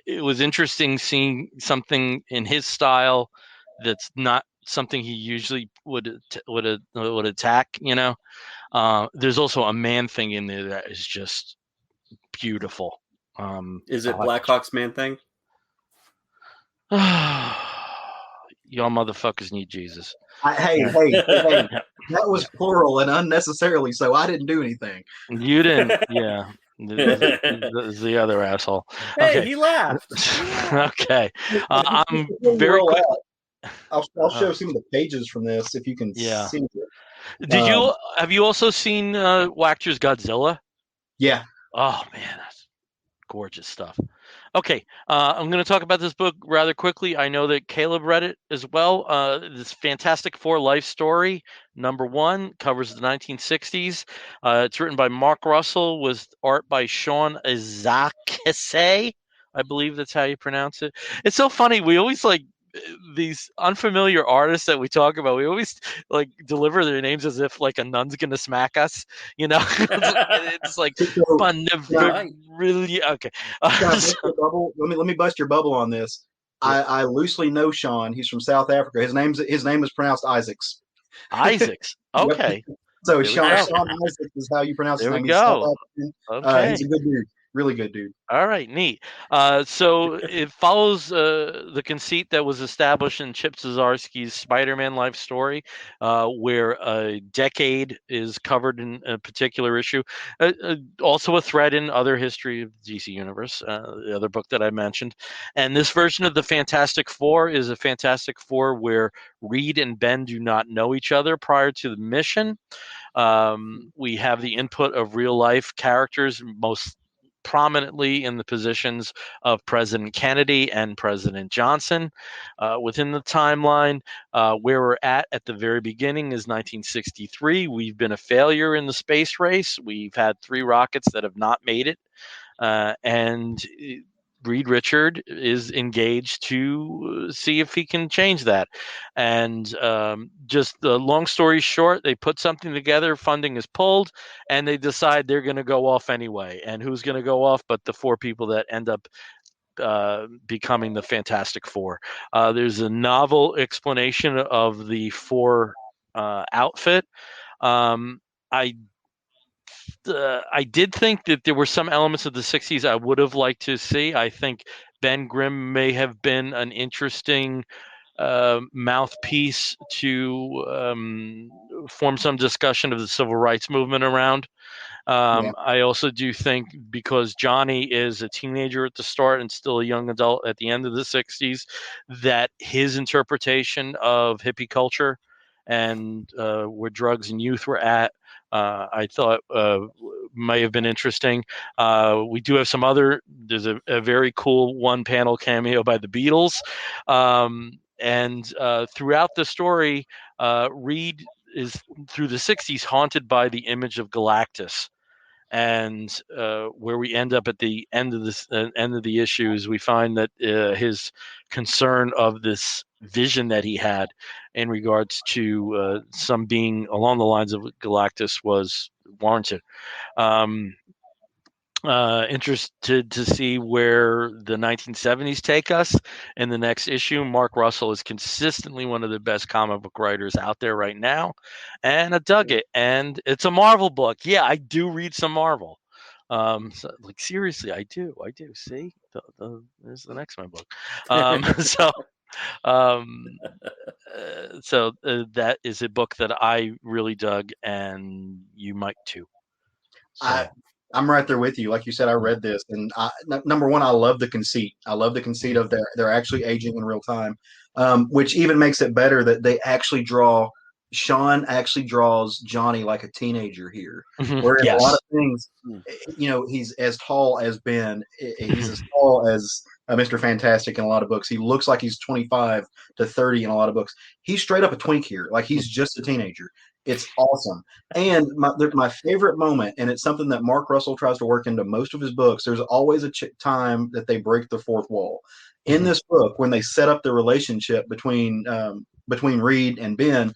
Speaker 1: it was interesting seeing something in his style that's not something he usually would attack. There's also a Man Thing in there that is just beautiful.
Speaker 4: Is it Black Hawk's Man Thing?
Speaker 1: Y'all motherfuckers need Jesus.
Speaker 3: Hey, that was plural and unnecessarily so. I didn't do anything.
Speaker 1: You didn't, yeah. The other asshole.
Speaker 4: Hey, okay. He laughed.
Speaker 1: Okay. I'm very quick.
Speaker 3: I'll show some of the pages from this if you can see it.
Speaker 1: Have you also seen Wachter's Godzilla?
Speaker 3: Yeah.
Speaker 1: Oh man, that's gorgeous stuff. Okay, I'm going to talk about this book rather quickly. I know that Caleb read it as well. This Fantastic Four life story, #1, covers the 1960s. It's written by Mark Russell with art by Sean Izakase. I believe that's how you pronounce it. It's so funny. We always these unfamiliar artists that we talk about. We always deliver their names as if a nun's going to smack us. It's fun. Really okay.
Speaker 3: Let me bust your bubble on this. I loosely know Sean. He's from South Africa. His name is pronounced Isaacs.
Speaker 1: Isaacs. Okay.
Speaker 3: So
Speaker 1: There we
Speaker 3: Sean
Speaker 1: go.
Speaker 3: Isaac is how you pronounce his
Speaker 1: There we
Speaker 3: name.
Speaker 1: go. Okay.
Speaker 3: He's a good dude. Really good dude.
Speaker 1: All right, neat. So it follows the conceit that was established in Chip Zdarsky's Spider-Man life story, where a decade is covered in a particular issue. Also a thread in other history of the DC Universe, the other book that I mentioned. And this version of the Fantastic Four is a Fantastic Four where Reed and Ben do not know each other prior to the mission. We have the input of real-life characters, most prominently in the positions of President Kennedy and President Johnson within the timeline. Where we're at the very beginning is 1963. We've been a failure in the space race. We've had 3 rockets that have not made it. And Reed Richard is engaged to see if he can change that. And just the long story short, they put something together, funding is pulled, and they decide they're going to go off anyway. And who's going to go off but the 4 people that end up becoming the Fantastic Four. There's a novel explanation of the 4 outfit. I did think that there were some elements of the 60s I would have liked to see. I think Ben Grimm may have been an interesting mouthpiece to form some discussion of the civil rights movement around. I also do think because Johnny is a teenager at the start and still a young adult at the end of the 60s, that his interpretation of hippie culture and where drugs and youth were at, I thought may have been interesting. We do have there's a very cool one-panel cameo by the Beatles. And throughout the story, Reed is, through the 60s, haunted by the image of Galactus. And where we end up at the end of the issues, we find that his concern of this vision that he had in regards to some being along the lines of Galactus was warranted. Interested to see where the 1970s take us in the next issue. Mark Russell is consistently one of the best comic book writers out there right now, and I dug it. And it's a Marvel book. Yeah, I do read some Marvel. Like seriously, I do. See, there's the next one book. That is a book that I really dug, and you might too. So.
Speaker 3: I'm right there with you. Like you said, I read this, and number one, I love the conceit. I love the conceit of they're actually aging in real time, which even makes it better that they actually Sean actually draws Johnny like a teenager here. Whereas a lot of things, he's as tall as Ben. He's as tall as Mr. Fantastic in a lot of books. He looks like he's 25 to 30 in a lot of books. He's straight up a twink here. Like he's just a teenager. It's awesome. And my favorite moment, and it's something that Mark Russell tries to work into most of his books, there's always a time that they break the fourth wall. In this book, when they set up the relationship between Reed and Ben,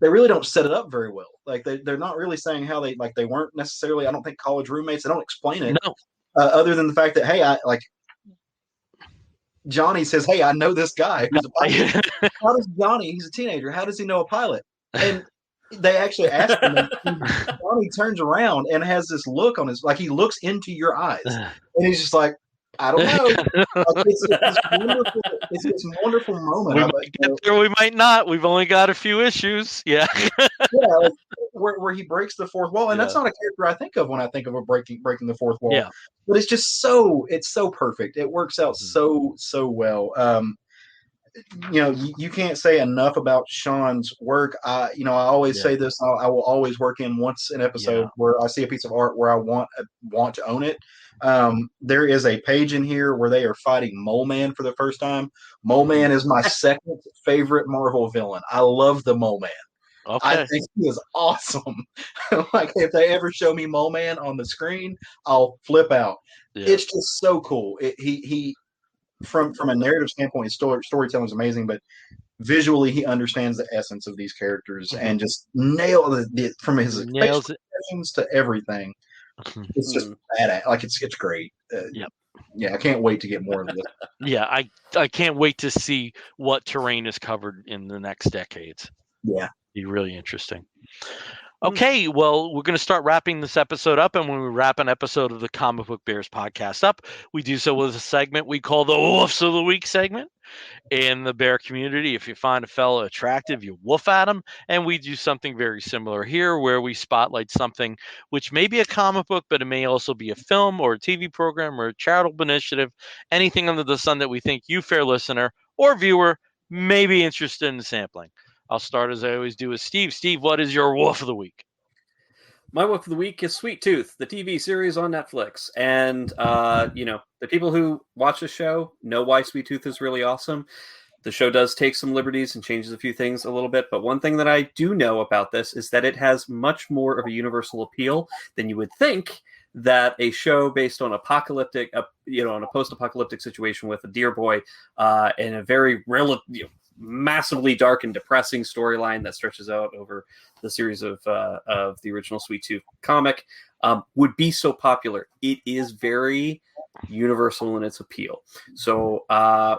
Speaker 3: they really don't set it up very well. Like they're not really saying how they weren't necessarily, I don't think, college roommates. They don't explain it. No. Other than the fact that, hey, Johnny says, hey, I know this guy who's a pilot. How does Johnny, he's a teenager, how does he know a pilot? And they actually ask him, and Johnny turns around and has this look on his, like he looks into your eyes, and he's just like, I don't know. It's this wonderful moment.
Speaker 1: We might get there, we might not. We've only got a few issues. Yeah.
Speaker 3: Where he breaks the fourth wall, and that's not a character I think of when I think of a breaking the fourth wall. Yeah. But it's just so perfect. It works out so well. You can't say enough about Sean's work. I always say this. I will always work in once an episode where I see a piece of art where I want to own it. There is a page in here where they are fighting Mole Man for the first time. Mole Man is my second favorite Marvel villain. I love the Mole Man. Okay. I think he is awesome. Like if they ever show me Mole Man on the screen, I'll flip out. Yeah. It's just so cool. He from a narrative standpoint, his storytelling is amazing, but visually he understands the essence of these characters and just nails it from his expressions to everything. It's just badass. Like it's great. Yeah, I can't wait to get more of this.
Speaker 1: Yeah, I can't wait to see what terrain is covered in the next decades.
Speaker 3: Yeah,
Speaker 1: be really interesting. Okay, well, we're going to start wrapping this episode up. And when we wrap an episode of the Comic Book Bears podcast up, we do so with a segment we call the Woofs of the Week segment. In the bear community, if you find a fellow attractive, you woof at him. And we do something very similar here where we spotlight something which may be a comic book, but it may also be a film or a TV program or a charitable initiative, anything under the sun that we think you, fair listener or viewer, may be interested in sampling. I'll start as I always do with Steve. Steve, what is your woof of the week?
Speaker 4: My woof of the week is Sweet Tooth, the TV series on Netflix. And, the people who watch the show know why Sweet Tooth is really awesome. The show does take some liberties and changes a few things a little bit. But one thing that I do know about this is that it has much more of a universal appeal than you would think that a show based on apocalyptic, on a post-apocalyptic situation with a deer boy and a very massively dark and depressing storyline that stretches out over the series of the original Sweet Tooth comic would be so popular. It is very universal in its appeal. So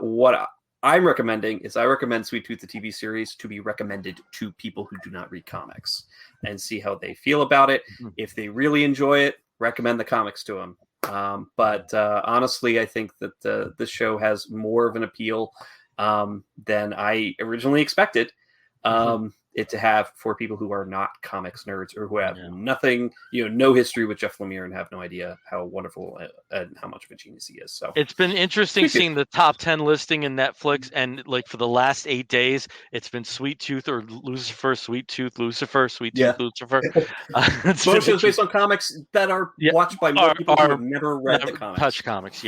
Speaker 4: what I'm recommending is I recommend Sweet Tooth, the TV series, to be recommended to people who do not read comics and see how they feel about it. If they really enjoy it, recommend the comics to them. But honestly, I think that the show has more of an appeal than I originally expected it to have for people who are not comics nerds or who have nothing, no history with Jeff Lemire and have no idea how wonderful and how much of a genius he is. So
Speaker 1: it's been interesting seeing the top 10 listing in Netflix, and like for the last 8 days, it's been Sweet Tooth or Lucifer, Sweet Tooth, Lucifer, Sweet Tooth, Lucifer.
Speaker 4: Both shows based on comics that are watched by more people who have never read the comics.
Speaker 1: Touch comics,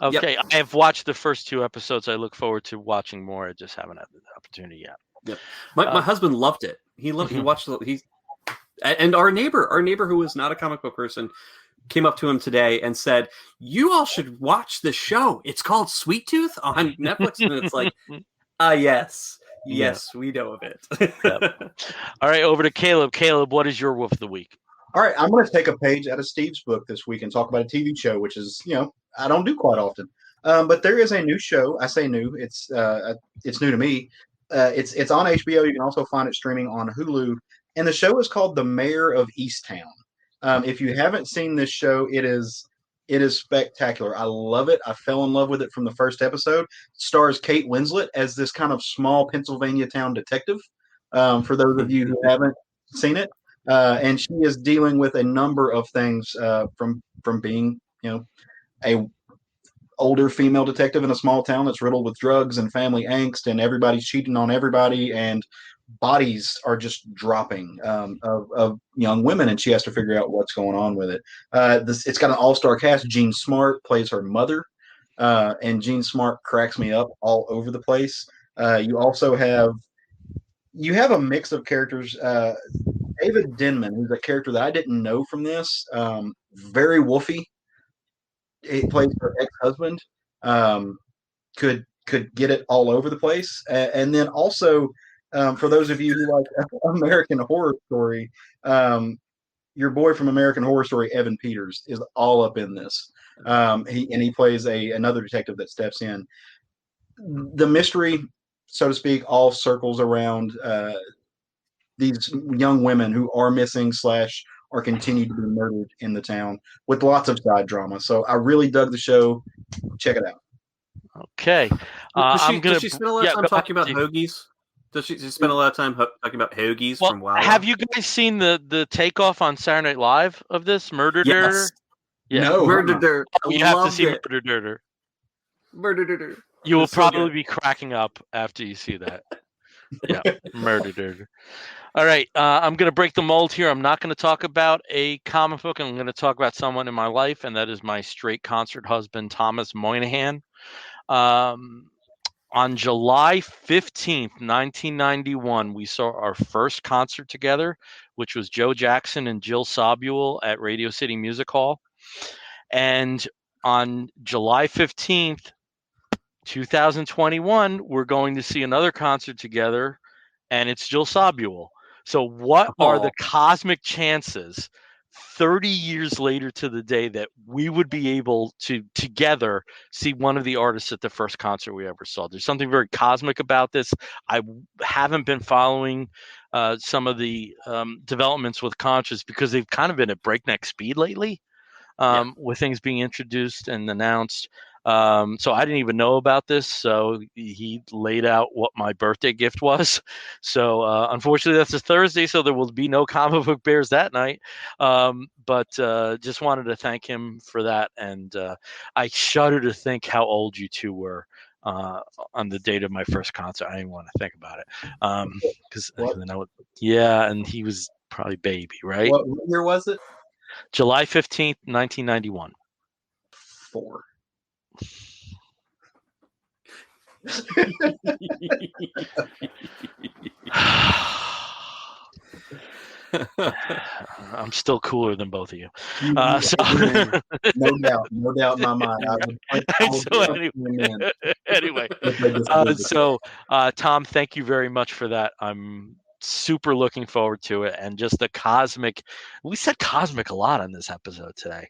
Speaker 1: Okay, I have watched the first 2 episodes. I look forward to watching more. I just haven't had the opportunity yet.
Speaker 4: Yep. My husband loved it. He watched and our neighbor who was not a comic book person came up to him today and said, "You all should watch this show. It's called Sweet Tooth on Netflix." And it's like, yes, we know of it.
Speaker 1: All right, over to Caleb. Caleb, what is your woof of the week?
Speaker 3: All right, I'm going to take a page out of Steve's book this week and talk about a TV show, which is, I don't do quite often. But there is a new show. I say new. It's new to me. It's on HBO. You can also find it streaming on Hulu. And the show is called The Mayor of Easttown. If you haven't seen this show, it is spectacular. I love it. I fell in love with it from the first episode. It stars Kate Winslet as this kind of small Pennsylvania town detective. For those of you who haven't seen it, and she is dealing with a number of things from being, a older female detective in a small town that's riddled with drugs and family angst, and everybody's cheating on everybody, and bodies are just dropping of young women, and she has to figure out what's going on with it. It's got an all-star cast. Jean Smart plays her mother, and Jean Smart cracks me up all over the place. You also have a mix of characters. David Denman, who's a character that I didn't know from this, very woofy. He plays her ex-husband. Could get it all over the place, and then also for those of you who like American Horror Story, your boy from American Horror Story, Evan Peters, is all up in this. He plays another detective that steps in. The mystery, so to speak, all circles around these young women who are missing / are continued to be murdered in the town, with lots of side drama. So I really dug the show. Check it out.
Speaker 1: Okay.
Speaker 4: Does she spend a lot of time talking about hoagies? Does she spend a lot of time talking about hoagies from WoW?
Speaker 1: Have you guys seen the takeoff on Saturday Night Live of this Murder Dirter?
Speaker 3: Yeah. No,
Speaker 4: Murder Dirter.
Speaker 1: You have to see Murder Dirter.
Speaker 4: Murder Dirter.
Speaker 1: You will probably be cracking up after you see that. Yeah, Murder Dirter. All right, I'm going to break the mold here. I'm not going to talk about a comic book. I'm going to talk about someone in my life, and that is my straight concert husband, Thomas Moynihan. On July 15th, 1991, we saw our first concert together, which was Joe Jackson and Jill Sobule at Radio City Music Hall. And on July 15th, 2021, we're going to see another concert together, and it's Jill Sobule. So what are the cosmic chances 30 years later to the day that we would be able to together see one of the artists at the first concert we ever saw? There's something very cosmic about this. I haven't been following some of the developments with Conscious, because they've kind of been at breakneck speed lately with things being introduced and announced. So I didn't even know about this. So he laid out what my birthday gift was. So unfortunately, that's a Thursday, so there will be no Comic Book Bears that night. But just wanted to thank him for that. And I shudder to think how old you two were on the date of my first concert. I didn't want to think about it because and he was probably baby, right?
Speaker 3: What year was it?
Speaker 1: July 15th, 1991.
Speaker 3: 4.
Speaker 1: I'm still cooler than both of you.
Speaker 3: No doubt in my mind.
Speaker 1: Anyway, Tom, thank you very much for that. I'm super looking forward to it, and just the cosmic. We said cosmic a lot on this episode today.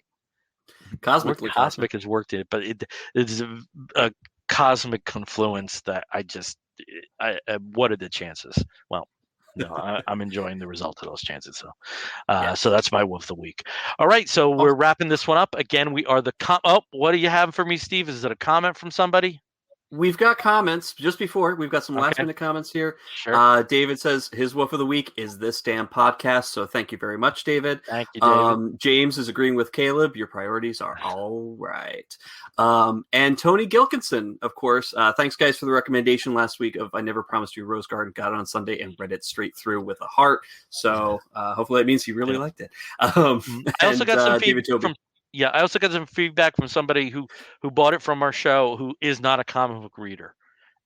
Speaker 1: Cosmic has worked it, but it's a cosmic confluence that what are the chances? Well, no, I'm enjoying the result of those chances. So, so that's my Wolf of the Week. All right, so we're wrapping this one up. Again, we are the what do you have for me, Steve? Is it a comment from somebody?
Speaker 4: We've got comments just before. We've got some last minute comments here.
Speaker 1: Sure.
Speaker 4: David says his Wolf of the Week is this damn podcast. So thank you very much, David.
Speaker 1: Thank you, David.
Speaker 4: James is agreeing with Caleb. Your priorities are all right. And Tony Gilkinson, of course. Thanks, guys, for the recommendation last week of I Never Promised You a Rose Garden. Got it on Sunday and read it straight through with a heart. So hopefully that means he really liked it.
Speaker 1: I also got some feedback from. Yeah, I also got some feedback from somebody who bought it from our show who is not a comic book reader,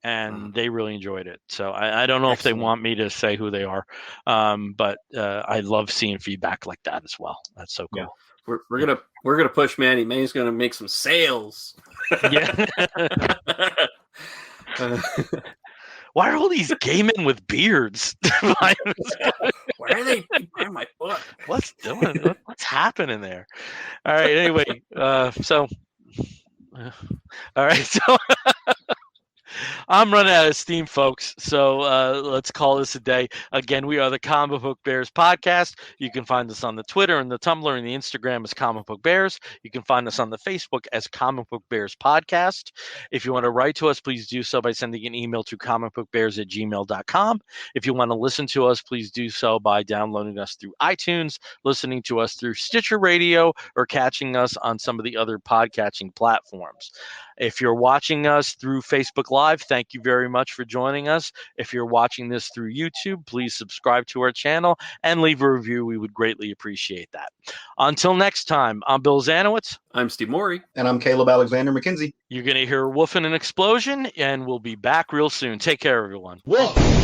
Speaker 1: and they really enjoyed it. So I don't know if they want me to say who they are, but I love seeing feedback like that as well. That's so cool.
Speaker 4: Yeah. We're gonna push Manny. Manny's gonna make some sales.
Speaker 1: Yeah. Why are all these gay men with beards?
Speaker 4: Why are they on my foot?
Speaker 1: What's happening there? All right. Anyway, all right. So I'm running out of steam, folks. So let's call this a day. Again, we are the Comic Book Bears podcast. You can find us on the Twitter and the Tumblr and the Instagram as Comic Book Bears. You can find us on the Facebook as Comic Book Bears Podcast. If you want to write to us, please do so by sending an email to comicbookbears@gmail.com. If you want to listen to us, please do so by downloading us through iTunes, listening to us through Stitcher Radio, or catching us on some of the other podcatching platforms. If you're watching us through Facebook Live, thank you very much for joining us. If you're watching this through YouTube, please subscribe to our channel and leave a review. We would greatly appreciate that. Until next time, I'm Bill Zanowitz.
Speaker 4: I'm Steve Morey.
Speaker 3: And I'm Caleb Alexander McKenzie.
Speaker 1: You're going to hear a woof and an explosion, and we'll be back real soon. Take care, everyone.
Speaker 5: Woof.